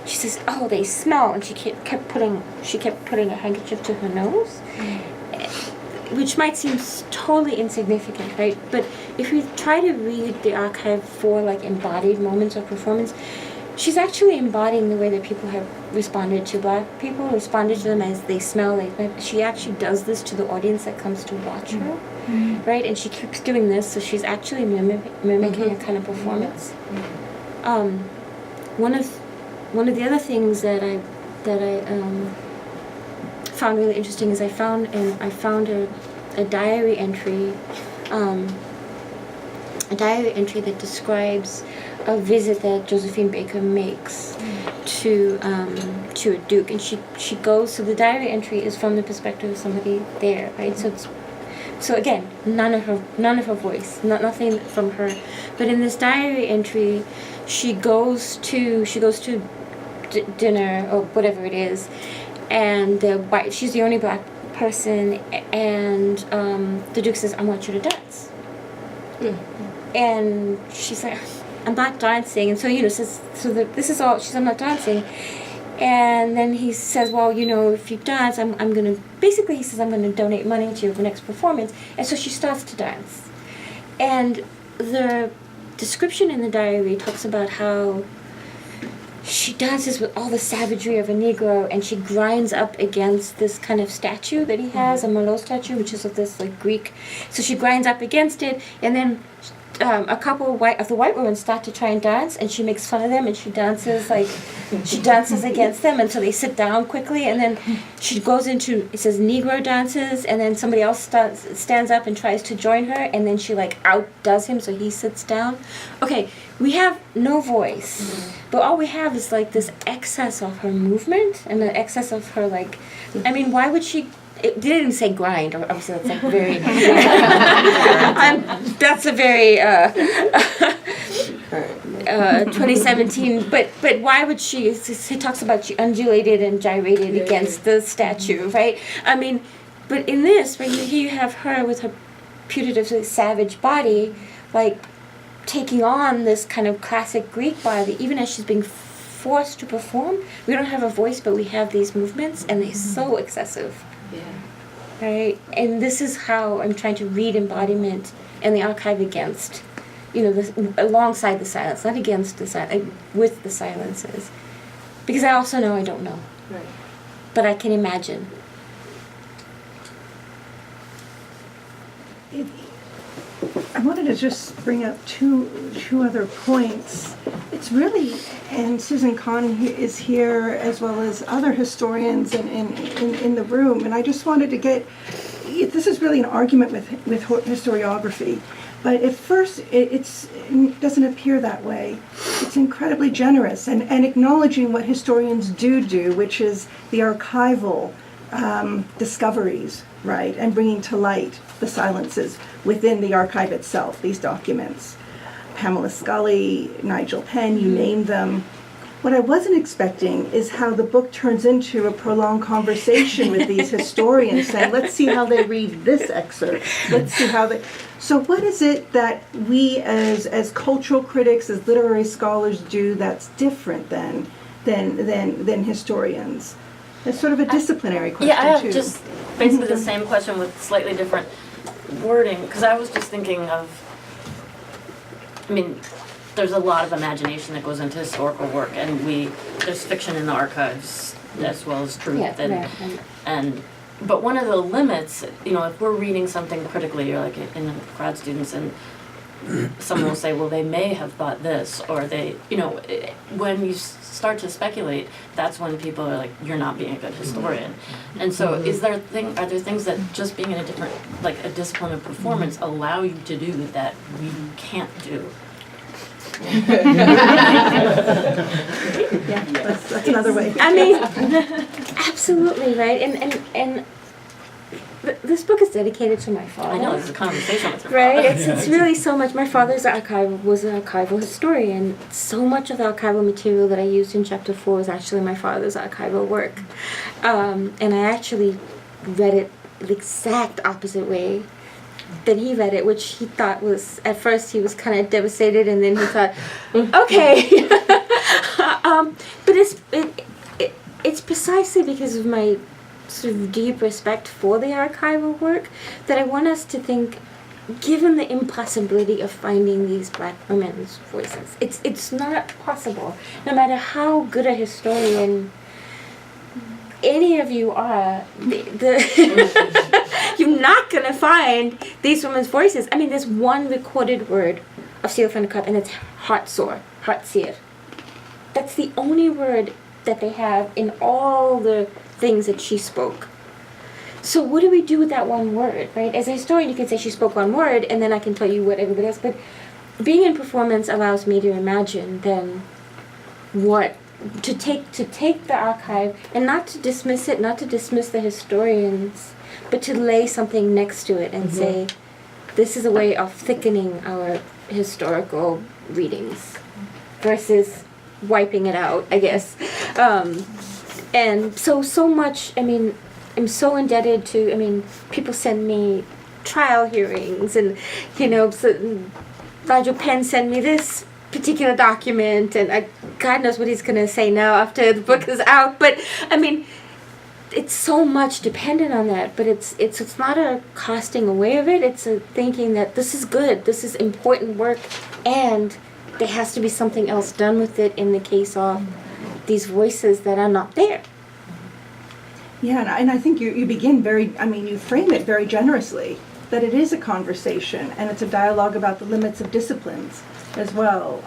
she says, oh, they smell, and she kept putting a handkerchief to her nose, which might seem totally insignificant, right? But if you try to read the archive for, like, embodied moments of performance, she's actually embodying the way that people have responded to Black people, responded to them as they smell. She actually does this to the audience that comes to watch her, right? And she keeps doing this, so she's actually mimicking a kind of performance. One of the other things that I found really interesting is I found a diary entry, that describes a visit that Josephine Baker makes to a duke, and she goes. So the diary entry is from the perspective of somebody there, right? So again, none of her voice, nothing from her, but in this diary entry, she goes to dinner or whatever it is, and she's the only Black person, and the duke says, "I want you to dance," and she's like, "I'm not dancing," and so this is all. She's, "I'm not dancing," and then he says, "Well, if you dance, I'm gonna." Basically, he says, "I'm gonna donate money to your next performance," and so she starts to dance, and the description in the diary talks about how she dances with all the savagery of a Negro, and she grinds up against this kind of statue that he has, a Merlot statue, which is of this, like, Greek. So she grinds up against it, and then a couple of the white women start to try and dance, and she makes fun of them, and she dances against them, and so they sit down quickly, and then she goes into, it says Negro dances, and then somebody else stands up and tries to join her, and then she, like, outdoes him, so he sits down. Okay, we have no voice, but all we have is, like, this excess of her movement and the excess of her, like, I mean, why would she? It didn't even say grind. Obviously, that's like very. That's a very 2017. But why would she? He talks about she undulated and gyrated against the statue, right? I mean, but in this, right, here you have her with her putatively savage body, like, taking on this kind of classic Greek body, even as she's being forced to perform. We don't have a voice, but we have these movements, and they're so excessive. Yeah. Right? And this is how I'm trying to read embodiment and the archive against, this, alongside the silence, not against the silence, with the silences. Because I also know I don't know. Right. But I can imagine. I wanted to just bring up two other points. It's really, and Susan Kahn is here, as well as other historians in the room, and I just wanted to get, this is really an argument with historiography, but at first it doesn't appear that way. It's incredibly generous and acknowledging what historians do, which is the archival discoveries, right, and bringing to light the silences within the archive itself, these documents. Pamela Scully, Nigel Penn, you named them. What I wasn't expecting is how the book turns into a prolonged conversation with these historians saying, let's see how they read this excerpt. Let's see how they... So what is it that we as cultural critics, as literary scholars do that's different than historians? It's sort of a disciplinary question, Yeah, I have too. just basically the same question with slightly different wording, because I was just thinking of, I mean, there's a lot of imagination that goes into historical work, and there's fiction in the archives as well as truth, but one of the limits, if we're reading something critically, or like in grad students, and someone will say, well, they may have thought this, or they, when you start to speculate, that's when people are like, you're not being a good historian. And so are there things that just being in a different, like a discipline of performance allow you to do that we can't do? Yeah, that's another way. I mean, absolutely, right? And this book is dedicated to my father. I know, it's a conversation with your Right, father. it's really so much. My father's was an archival historian. So much of the archival material that I used in chapter 4 is actually my father's archival work. And I actually read it the exact opposite way that he read it, which he thought was, at first he was kind of devastated, and then he thought, okay. But it's precisely because of my sort of deep respect for the archival work that I want us to think, given the impossibility of finding these black women's voices, it's not possible. No matter how good a historian any of you are, you're not going to find these women's voices. I mean, there's one recorded word of Celia van der Kuyp, and it's hartseer. That's the only word that they have in all the things that she spoke. So what do we do with that one word, right? As a historian, you can say she spoke one word, and then I can tell you what everybody else. But being in performance allows me to imagine then to take the archive and not to dismiss it, not to dismiss the historians, but to lay something next to it and say, this is a way of thickening our historical readings versus wiping it out, I guess. And so much, I mean, I'm so indebted to, people send me trial hearings and, so Nigel Penn sent me this particular document, and God knows what he's going to say now after the book is out. But, it's so much dependent on that, but it's not a casting away of it. It's a thinking that this is good, this is important work, and there has to be something else done with it in the case of these voices that are not there. Yeah, and I think you begin you frame it very generously, that it is a conversation, and it's a dialogue about the limits of disciplines as well,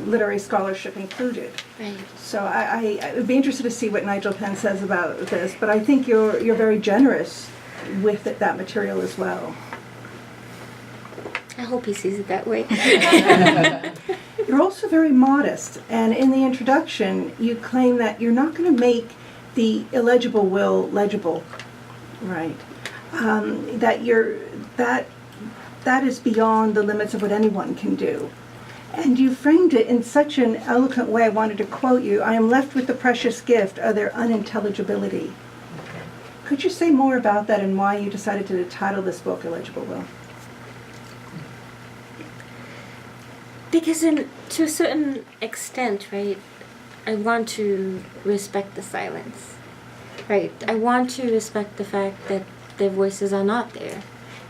literary scholarship included. Right. So I would be interested to see what Nigel Penn says about this, but I think you're very generous with that material as well. I hope he sees it that way. You're also very modest, and in the introduction, you claim that you're not going to make the illegible will legible, right? That is beyond the limits of what anyone can do. And you framed it in such an eloquent way. I wanted to quote you, "I am left with the precious gift of their unintelligibility." Could you say more about that and why you decided to title this book Illegible Will? Because to a certain extent, right, I want to respect the silence, right? I want to respect the fact that their voices are not there.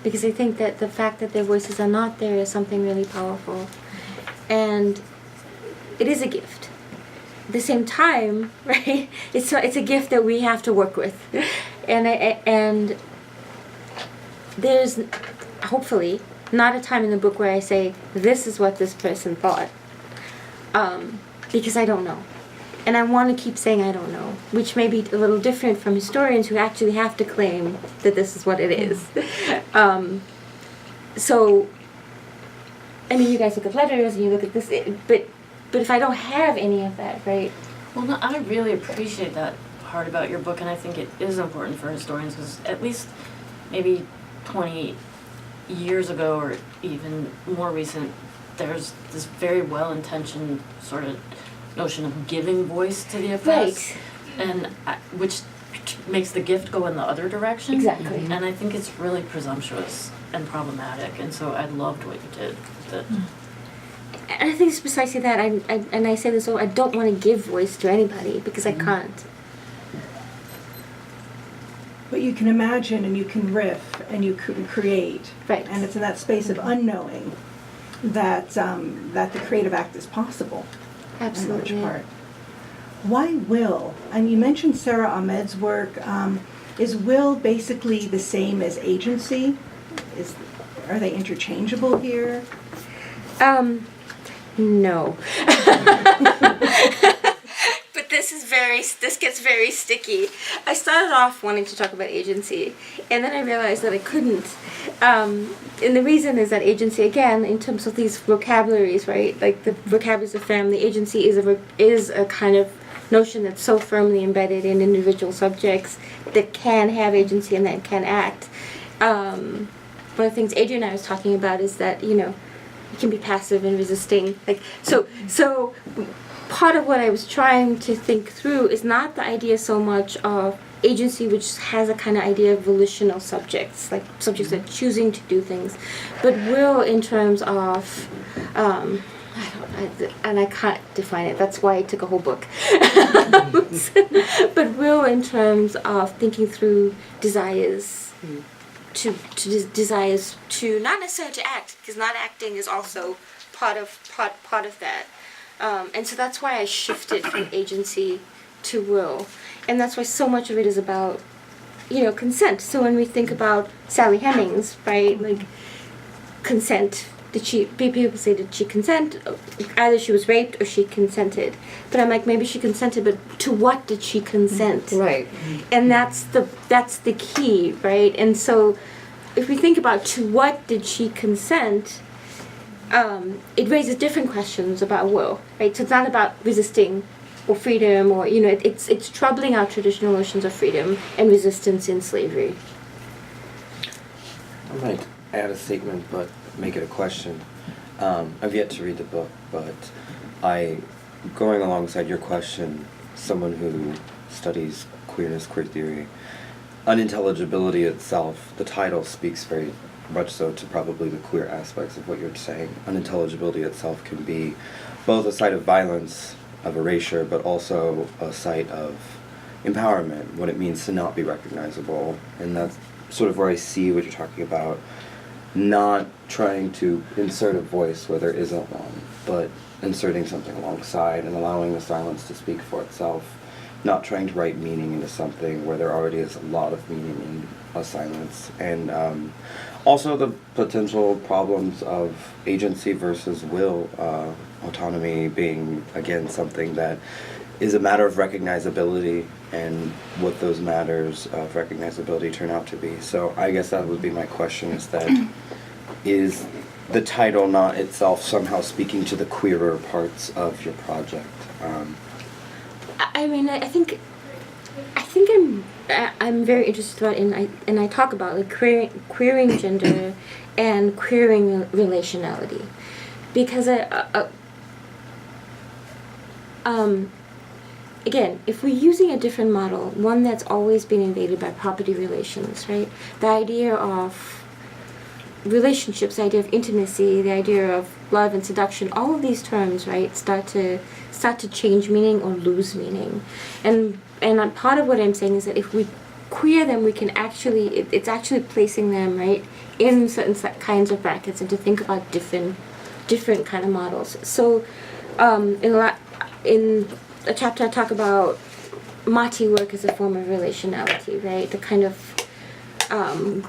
Because I think that the fact that their voices are not there is something really powerful. And it is a gift. At the same time, right, it's a gift that we have to work with. And there's hopefully not a time in the book where I say, this is what this person thought. Because I don't know. And I want to keep saying I don't know, which may be a little different from historians who actually have to claim that this is what it is. So, you guys look at letters and you look at this, but if I don't have any of that, right? Well, no, I really appreciate that part about your book, and I think it is important for historians, because at least maybe 20 years ago or even more recent, there's this very well-intentioned sort of notion of giving voice to the oppressed, and which makes the gift go in the other direction. Exactly. And I think it's really presumptuous and problematic, and so I loved what you did with it. And I think it's precisely that. I say this, I don't want to give voice to anybody because I can't. But you can imagine and you can riff and you can create. Right. And it's in that space of unknowing that the creative act is possible. Absolutely. In large part. Why will? And you mentioned Sarah Ahmed's work. Is will basically the same as agency? Are they interchangeable here? No. But this gets very sticky. I started off wanting to talk about agency, and then I realized that I couldn't. And the reason is that agency, again, in terms of these vocabularies, right? Like the vocabularies of family, agency is a kind of notion that's so firmly embedded in individual subjects that can have agency and that can act. One of the things Adrian and I was talking about is that, you can be passive and resisting. So part of what I was trying to think through is not the idea so much of agency, which has a kind of idea of volitional subjects, like subjects that are choosing to do things, but will in terms of, I can't define it, that's why I took a whole book. But will in terms of thinking through desires, desires to not necessarily to act, because not acting is also part of that. And so that's why I shifted from agency to will. And that's why so much of it is about, consent. So when we think about Sally Hemings, right, like consent, people say, did she consent? Either she was raped or she consented. But I'm like, maybe she consented, but to what did she consent? Right. And that's the key, right? And so if we think about to what did she consent, it raises different questions about will, right? So it's not about resisting or freedom or, it's troubling our traditional notions of freedom and resistance in slavery. I might add a statement, but make it a question. I've yet to read the book, but going alongside your question, someone who studies queerness, queer theory, unintelligibility itself, the title speaks very much so to probably the queer aspects of what you're saying. Unintelligibility itself can be both a site of violence, of erasure, but also a site of empowerment, what it means to not be recognizable. And that's sort of where I see what you're talking about, not trying to insert a voice where there isn't one, but inserting something alongside and allowing the silence to speak for itself, not trying to write meaning into something where there already is a lot of meaning in a silence. And also the potential problems of agency versus will, autonomy being, again, something that is a matter of recognizability and what those matters of recognizability turn out to be. So I guess that would be my question, is that is the title not itself somehow speaking to the queerer parts of your project? I mean, I think I'm very interested in I talk about like queering gender and queering relationality, because again, if we're using a different model, one that's always been invaded by property relations, right? The idea of relationships, the idea of intimacy, the idea of love and seduction, all of these terms, right, start to change meaning or lose meaning. And part of what I'm saying is that if we queer them, we can it's actually placing them, right, in certain kinds of brackets, and to think about different kind of models. So in a chapter I talk about Mati work as a form of relationality, right? The kind of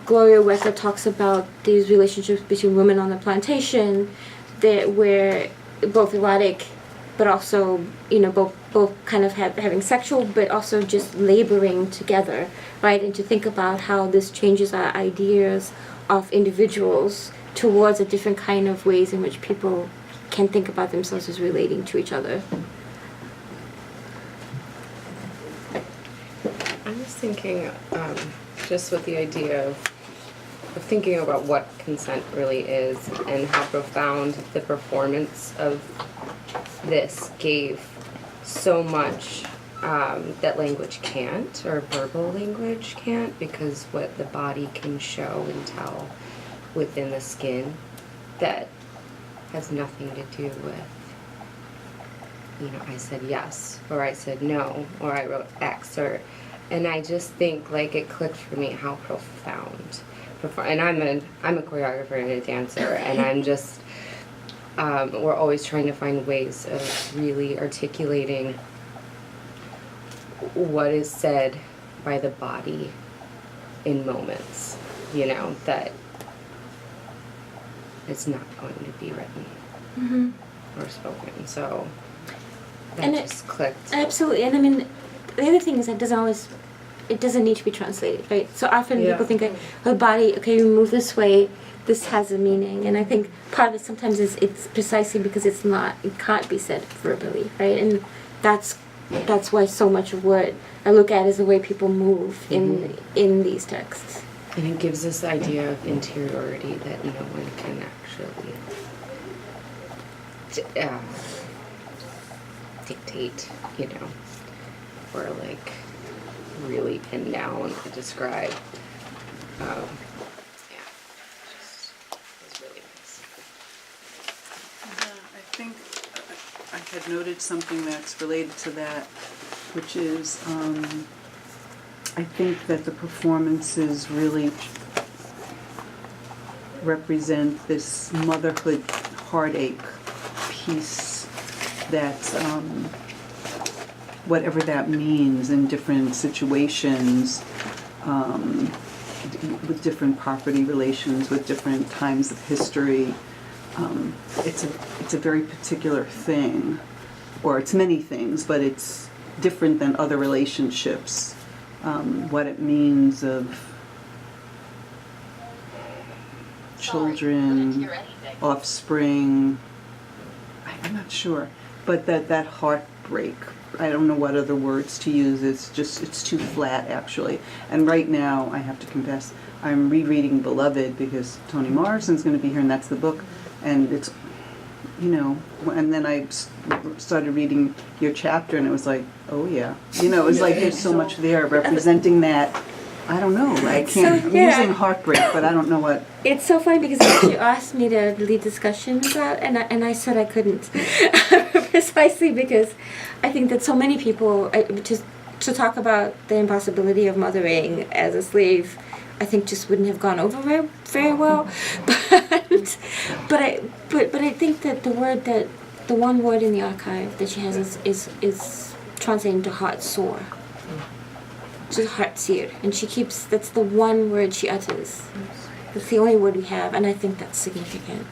Gloria Wecker talks about these relationships between women on the plantation where both erotic but also, both kind of having sexual but also just laboring together, right? And to think about how this changes our ideas of individuals towards a different kind of ways in which people can think about themselves as relating to each other. I was thinking, just with the idea of thinking about what consent really is and how profound the performance of this gave so much that language can't, or verbal language can't, because what the body can show and tell within the skin that has nothing to do with, I said yes, or I said no, or I wrote X, and I just think like it clicked for me how profound. And I'm a choreographer and a dancer, and I'm just we're always trying to find ways of really articulating what is said by the body in moments, that it's not going to be written. or spoken. So that And just clicked. Absolutely, and I mean, the other thing is that it doesn't need to be translated, right? So often Yeah. people think, her body, okay, you move this way, this has a meaning, and I think part of it sometimes is it's precisely because it can't be said verbally, right? And that's why so much of what I look at is the way people move in these texts. And it gives this idea of interiority that no one can actually dictate, or like really pin down or describe. It was really nice. I think I had noted something that's related to that, which is I think that the performances really represent this motherhood heartache piece that's whatever that means in different situations, with different property relations, with different times of history. It's a very particular thing, or it's many things, but it's different than other relationships. What it means of children, offspring, I'm not sure, but that heartbreak, I don't know what other words to use, it's too flat actually. And right now, I have to confess, I'm rereading Beloved because Toni Morrison's going to be here and that's the book, and it's, and then I started reading your chapter and it was like, oh yeah, it was like there's so much there representing that. I don't know. I'm using heartbreak, but I don't know what. It's so funny because you asked me to lead discussion about, and I said I couldn't, precisely because I think that so many people to talk about the impossibility of mothering as a slave, I think just wouldn't have gone over very well. But I think that the one word in the archive that she has is translated to heart sore. Just heart seared, and that's the one word she utters. That's the only word we have, and I think that's significant.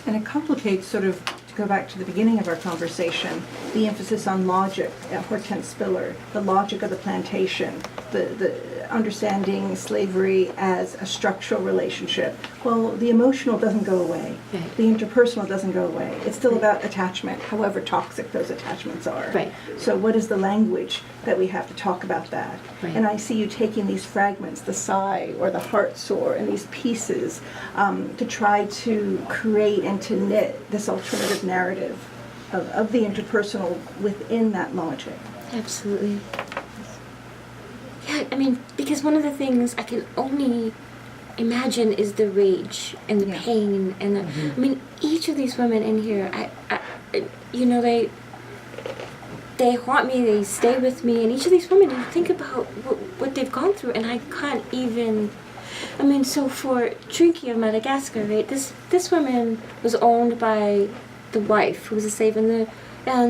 And it complicates sort of, to go back to the beginning of our conversation, the emphasis on logic at Hortense Spiller, the logic of the plantation, the understanding slavery as a structural relationship. Well, the emotional doesn't go away. Right. The interpersonal doesn't go away. It's still about attachment, however toxic those attachments are. Right. So what is the language that we have to talk about that? Right. And I see you taking these fragments, the sigh or the heart sore, and these pieces to try to create and to knit this alternative narrative of the interpersonal within that logic. Absolutely. Yeah, I mean, because one of the things I can only imagine is the rage and the pain and the. I mean, each of these women in here, they haunt me, they stay with me, and each of these women, you think about what they've gone through, and I can't even. I mean, so for Trinky of Madagascar, right? This woman was owned by the wife who was a slave, and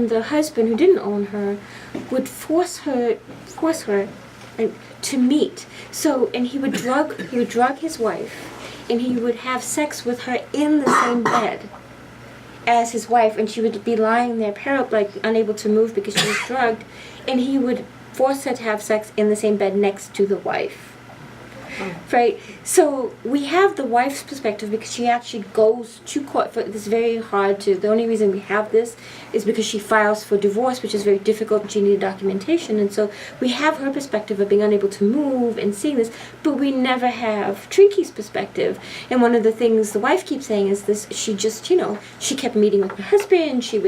the husband who didn't own her would force her to meet. So, and he would drug his wife, and he would have sex with her in the same bed as his wife, and she would be lying there paralyzed, unable to move because she was drugged, and he would force her to have sex in the same bed next to the wife. Right? So we have the wife's perspective because she actually goes to court for this. Very hard to. The only reason we have this is because she files for divorce, which is very difficult, and she needed documentation. And so we have her perspective of being unable to move and seeing this, but we never have Trinky's perspective. And one of the things the wife keeps saying is this: she just, she kept meeting with her husband. She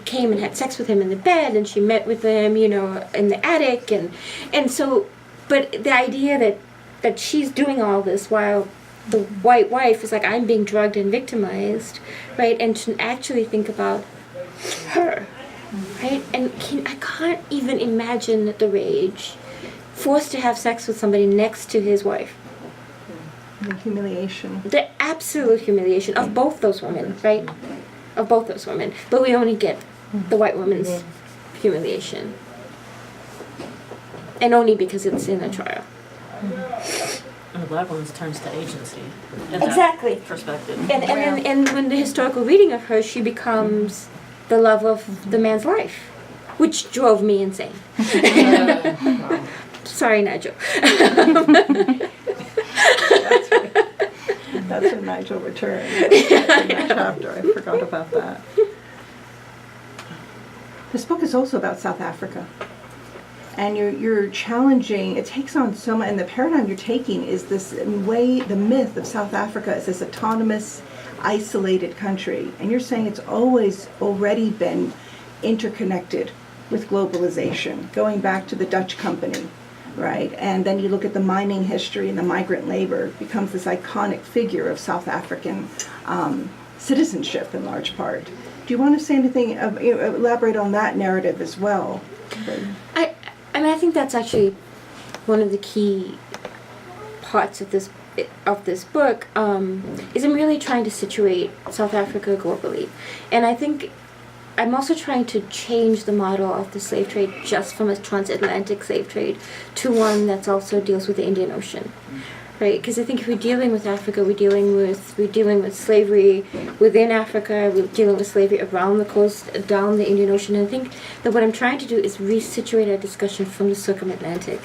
came and had sex with him in the bed, and she met with him, in the attic, and so. But the idea that she's doing all this while the white wife is like, I'm being drugged and victimized, right? And to actually think about her, right? And I can't even imagine the rage. Forced to have sex with somebody next to his wife. The humiliation. The absolute humiliation of both those women, right? Of both those women. But we only get the white woman's humiliation. And only because it's in a trial. black woman's turns to agency. In Exactly. that perspective. And when the historical reading of her, she becomes the love of the man's life, which drove me insane. Sorry, Nigel. That's when Nigel returns. In that chapter, I forgot about that. This book is also about South Africa. And you're challenging, it takes on so much, and the paradigm you're taking is this way, the myth of South Africa is this autonomous, isolated country. And you're saying it's always already been interconnected with globalization, going back to the Dutch company, right? And then you look at the mining history and the migrant labor becomes this iconic figure of South African citizenship in large part. Do you want to say anything, elaborate on that narrative as well? I mean, I think that's actually one of the key parts of this book, is I'm really trying to situate South Africa globally. And I think I'm also trying to change the model of the slave trade just from a transatlantic slave trade to one that also deals with the Indian Ocean. Right, because I think if we're dealing with Africa, we're dealing with slavery within Africa. We're dealing with slavery around the coast, down the Indian Ocean. And I think that what I'm trying to do is resituate our discussion from the circumatlantic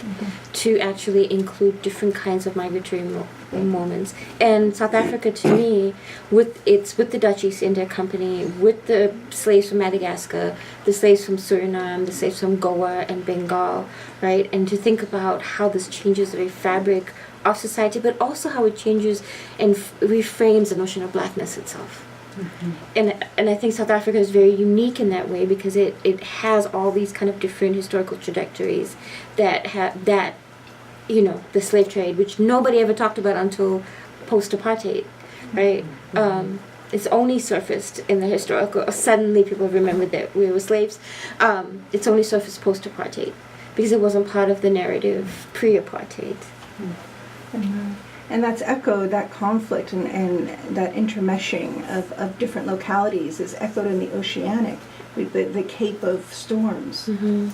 to actually include different kinds of migratory moments. And South Africa, to me, with the Dutch East India Company, with the slaves from Madagascar, the slaves from Suriname, the slaves from Goa and Bengal, right, and to think about how this changes the very fabric of society, but also how it changes and reframes the notion of blackness itself. And I think South Africa is very unique in that way because it has all these kind of different historical trajectories that the slave trade, which nobody ever talked about until post-apartheid, right? It's only surfaced in the historical, suddenly people remembered that we were slaves. It's only surfaced post-apartheid because it wasn't part of the narrative pre-apartheid. And that's echoed, that conflict and that intermeshing of different localities is echoed in the oceanic, the Cape of Storms,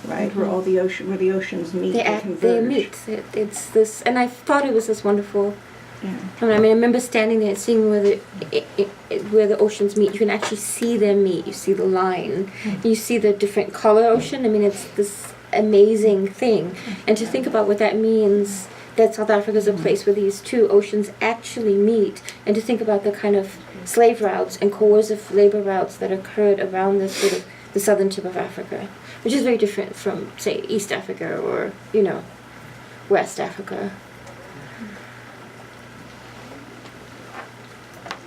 right, where all the oceans meet and converge. They meet. It's this, and I thought it was this wonderful. Yeah. I mean, I remember standing there and seeing where the oceans meet. You can actually see them meet. You see the line. You see the different color ocean. I mean, it's this amazing thing, and to think about what that means. That South Africa is a place where these two oceans actually meet, and to think about the kind of slave routes and coercive labor routes that occurred around this sort of the southern tip of Africa, which is very different from, say, East Africa or, West Africa.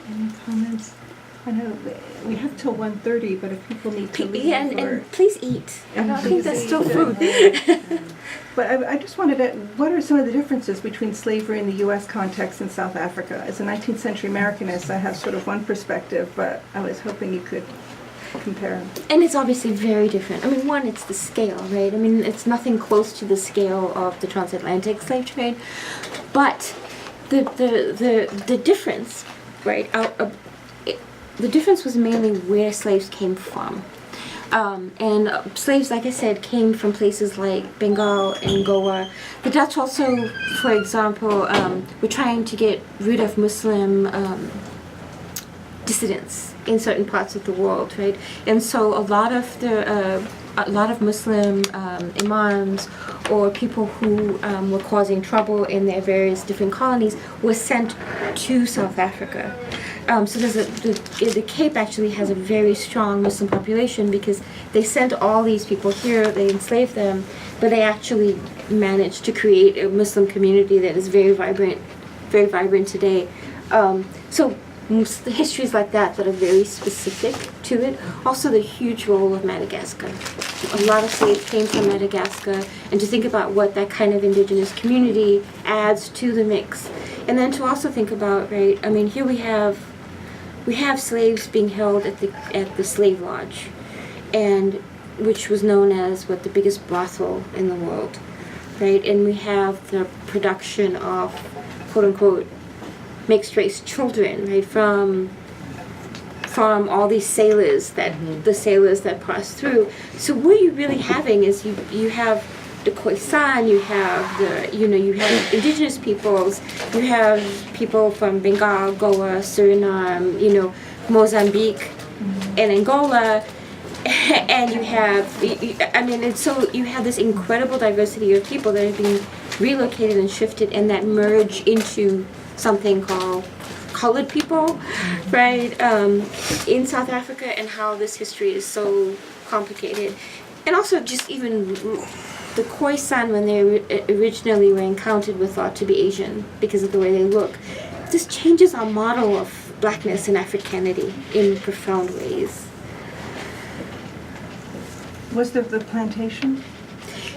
Any comments? I know we have till 1:30, but if people need to leave, and please eat. I think that's still food. But I just wanted to, what are some of the differences between slavery in the U.S. context and South Africa? As a 19th century Americanist, I have sort of one perspective, but I was hoping you could compare them. And it's obviously very different. I mean, one, it's the scale, right? I mean, it's nothing close to the scale of the transatlantic slave trade, but the difference, right? The difference was mainly where slaves came from. And slaves, like I said, came from places like Bengal and Goa. The Dutch also, for example, were trying to get rid of Muslim dissidents in certain parts of the world, right? And so a lot of Muslim imams or people who were causing trouble in their various different colonies were sent to South Africa. So the Cape actually has a very strong Muslim population because they sent all these people here, they enslaved them, but they actually managed to create a Muslim community that is very vibrant today. So the histories like that are very specific to it. Also the huge role of Madagascar. A lot of slaves came from Madagascar, and to think about what that kind of indigenous community adds to the mix. And then to also think about, right, I mean, here we have slaves being held at the slave lodge, and which was known as the biggest brothel in the world, right? And we have the production of quote unquote mixed race children, right, from all these sailors that the sailors that pass through. So what you're really having is you have the Khoisan, you have you have indigenous peoples, you have people from Bengal, Goa, Suriname, Mozambique, and Angola, and you have, you have this incredible diversity of people that have been relocated and shifted and that merge into something called colored people, right, in South Africa, and how this history is so complicated. And also just even the Khoisan, when they originally were encountered, were thought to be Asian because of the way they look. This changes our model of blackness and Africanity in profound ways. Was there the plantation?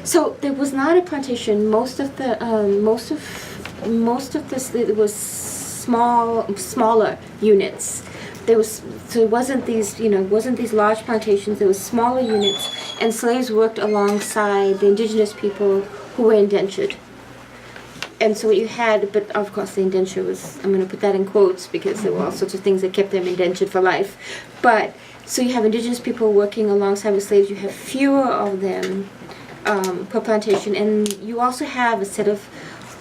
So there was not a plantation. Most of this it was smaller units. It wasn't these large plantations. There was smaller units, and slaves worked alongside the indigenous people who were indentured. And so what you had, but of course the indenture was, I'm going to put that in quotes because there were all sorts of things that kept them indentured for life. But so you have indigenous people working alongside with slaves. You have fewer of them per plantation, and you also have a set of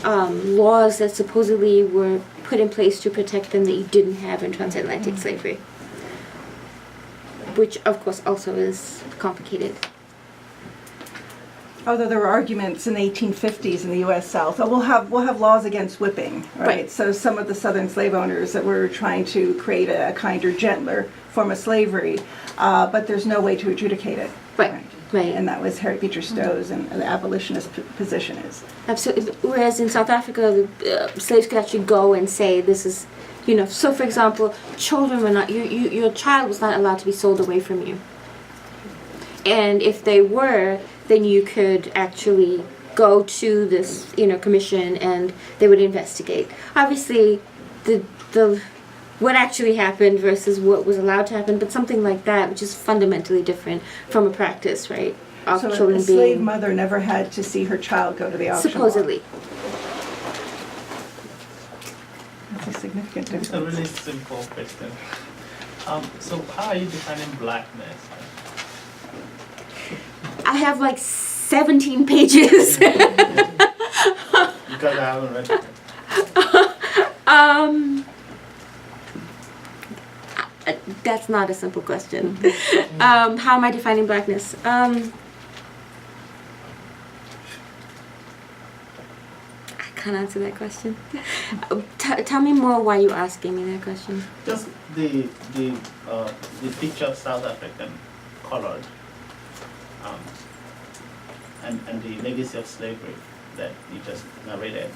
laws that supposedly were put in place to protect them that you didn't have in transatlantic slavery, which of course also is complicated. Although there were arguments in the 1850s in the U.S. South, we'll have laws against whipping, right? So some of the southern slave owners that were trying to create a kinder, gentler form of slavery, but there's no way to adjudicate it. Right. And that was Harriet Beecher Stowe's and the abolitionist position is. Absolutely. Whereas in South Africa, the slaves could actually go and say, this is, so for example, children were not, your child was not allowed to be sold away from you. And if they were, then you could actually go to this, commission, and they would investigate. Obviously, the what actually happened versus what was allowed to happen, but something like that, which is fundamentally different from a practice, right? Of So children a slave being mother never had to see her child go to the auction supposedly. block. That's a significant It's a difference. really simple question. So how are you defining blackness? I have like 17 pages. Because I haven't read it. That's not a simple question. How am I defining blackness? I can't answer that question. Tell me more why you're asking me that question. Just the picture of South African colored, and the legacy of slavery that you just narrated,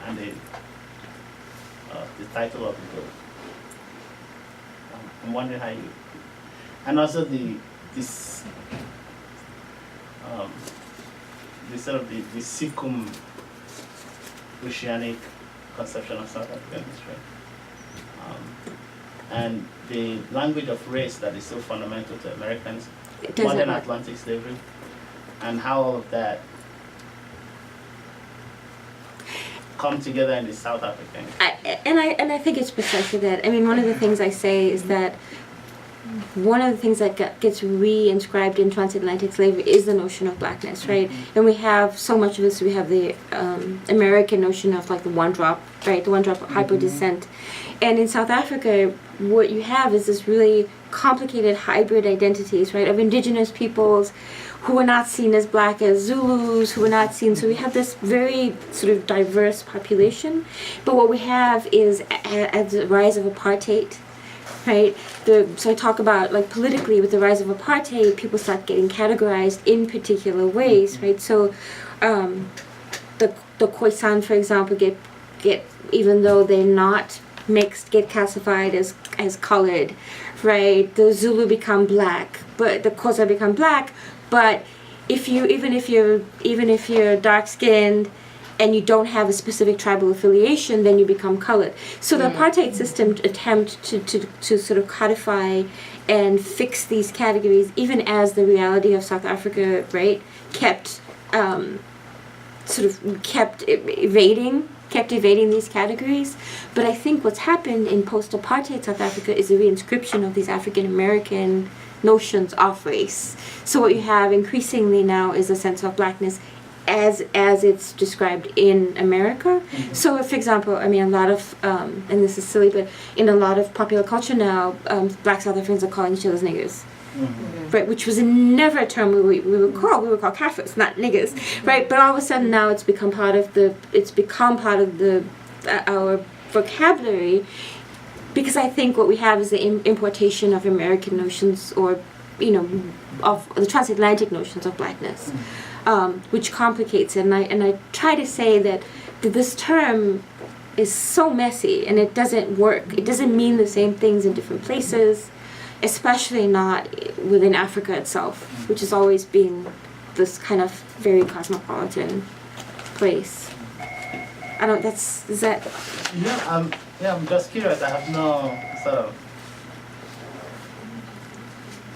and the title of the book. I'm wondering how you, and also this sort of the circum-oceanic conception of South African history, and the language of race that is so fundamental to Americans, modern Atlantic slavery, and how all of that come together in the South African. I think it's precisely that. I mean, one of the things I say is that one of the things that gets re-inscribed in transatlantic slavery is the notion of blackness, right? And we have so much of this. We have the American notion of like the one drop, right? The one drop hyper-descent. And in South Africa, what you have is this really complicated hybrid identities, right? Of indigenous peoples who are not seen as black as Zulus, who are not seen. So we have this very sort of diverse population. But what we have is at the rise of apartheid, right? So I talk about like politically with the rise of apartheid, people start getting categorized in particular ways, right? So the Khoisan, for example, get even though they're not mixed, get classified as colored, right? The Zulu become black, but the Xhosa become black. But even if you're dark skinned and you don't have a specific tribal affiliation, then you become colored. So the apartheid system attempt to sort of codify and fix these categories, even as the reality of South Africa, right, kept evading these categories. But I think what's happened in post-apartheid South Africa is a reinscription of these African American notions of race. So what you have increasingly now is a sense of blackness as it's described in America. So, for example, I mean, a lot of, and this is silly, but in a lot of popular culture now, Black South Africans are calling each other's niggers. Right, which was never a term we would call Catholics, not niggers, right? But all of a sudden now it's become part of our vocabulary, because I think what we have is the importation of American notions, or of the transatlantic notions of blackness, which complicates it. And I try to say that this term is so messy and it doesn't work. It doesn't mean the same things in different places, especially not within Africa itself, which has always been this kind of very cosmopolitan place. I don't, is that? I'm just curious. I have no sort of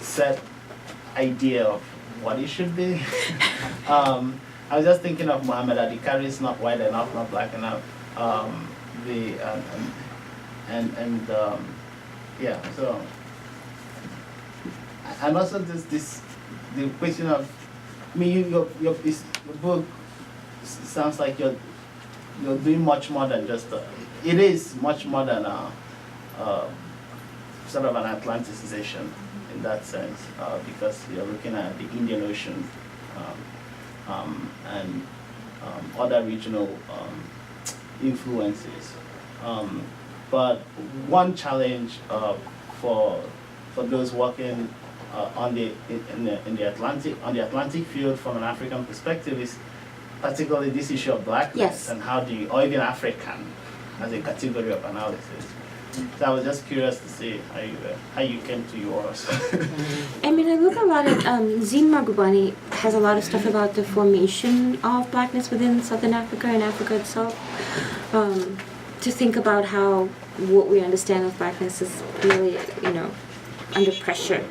set idea of what it should be. I was just thinking of Muhammad Ali. Carry is not white enough, not black enough. So. And also the question of, I mean, your book sounds like you're doing much more than just it is much more than sort of an Atlanticization in that sense, because you're looking at the Indian Ocean and other regional influences. But one challenge for those working on the Atlantic field from an African perspective is particularly this issue of blackness. Yes. And how do you, or even African as a category of analysis. So I was just curious to see how you came to yours. I mean, I look a lot at Zine Magubani has a lot of stuff about the formation of blackness within Southern Africa and Africa itself. To think about how what we understand of blackness is really, under pressure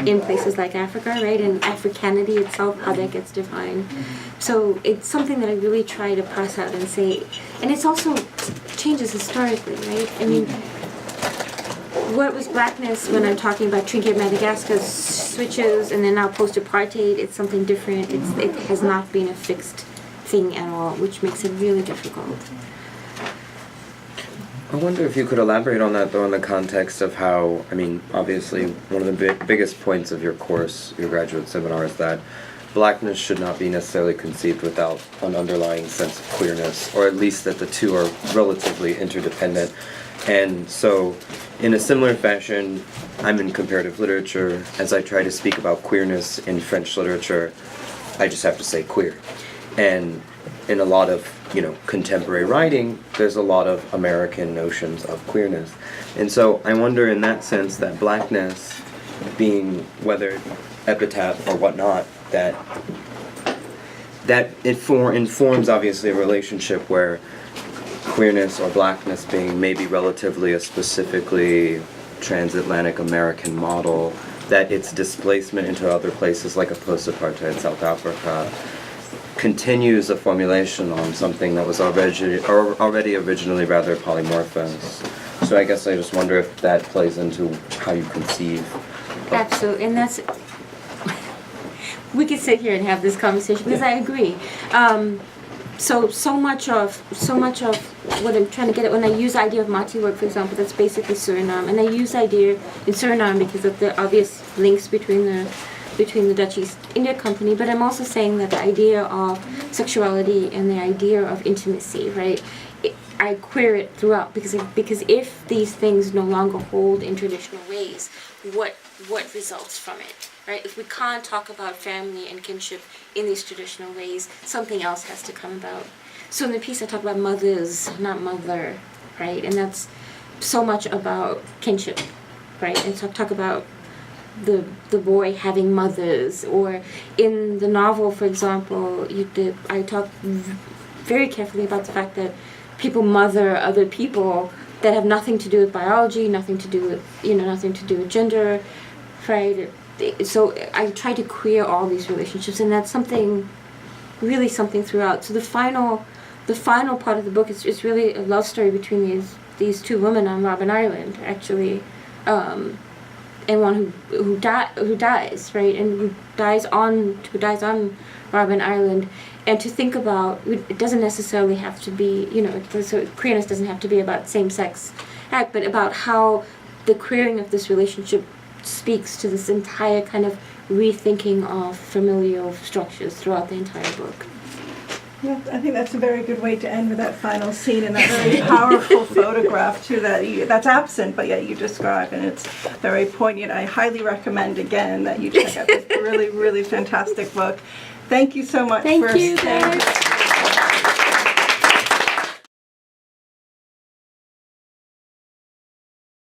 in places like Africa, right? And Africanity itself, how that gets defined. So it's something that I really try to pass out and say, and it's also changes historically, right? I mean, what was blackness when I'm talking about Trinidad Madagascar switches and then now post-apartheid, it's something different. It has not been a fixed thing at all, which makes it really difficult. I wonder if you could elaborate on that, though, in the context of how, I mean, obviously, one of the biggest points of your course, your graduate seminar, is that blackness should not be necessarily conceived without an underlying sense of queerness, or at least that the two are relatively interdependent. And so, in a similar fashion, I'm in comparative literature. As I try to speak about queerness in French literature, I just have to say queer. And in a lot of contemporary writing, there's a lot of American notions of queerness. And so I wonder in that sense that blackness being, whether epitaph or whatnot, that informs obviously a relationship where queerness or blackness being maybe relatively a specifically transatlantic American model, that its displacement into other places like a post-apartheid South Africa continues a formulation on something that was already originally rather polymorphous. So I guess I just wonder if that plays into how you conceive. Absolutely, and that's, we could sit here and have this conversation because I agree. So much of what I'm trying to get at when I use the idea of Mati work, for example, that's basically Suriname, and I use the idea in Suriname because of the obvious links between the Dutch East India Company, but I'm also saying that the idea of sexuality and the idea of intimacy, right? I queer it throughout because if these things no longer hold in traditional ways, what results from it, right? If we can't talk about family and kinship in these traditional ways, something else has to come about. So in the piece I talk about mothers, not mother, right? And that's so much about kinship, right? And so I talk about the boy having mothers, or in the novel, for example, I talk very carefully about the fact that people mother other people that have nothing to do with biology, nothing to do with gender, right? So I try to queer all these relationships, and that's something throughout. So the final part of the book is really a love story between these two women on Robben Island, actually. And one who dies, right, and who dies on Robben Island, and to think about, it doesn't necessarily have to be, so queerness doesn't have to be about same-sex act, but about how the queering of this relationship speaks to this entire kind of rethinking of familial structures throughout the entire book. Yeah, I think that's a very good way to end with that final scene and that very powerful photograph too that's absent, but yet you describe, and it's very poignant. I highly recommend again that you check out this really, really fantastic book. Thank you so much Thank for you, staying. guys.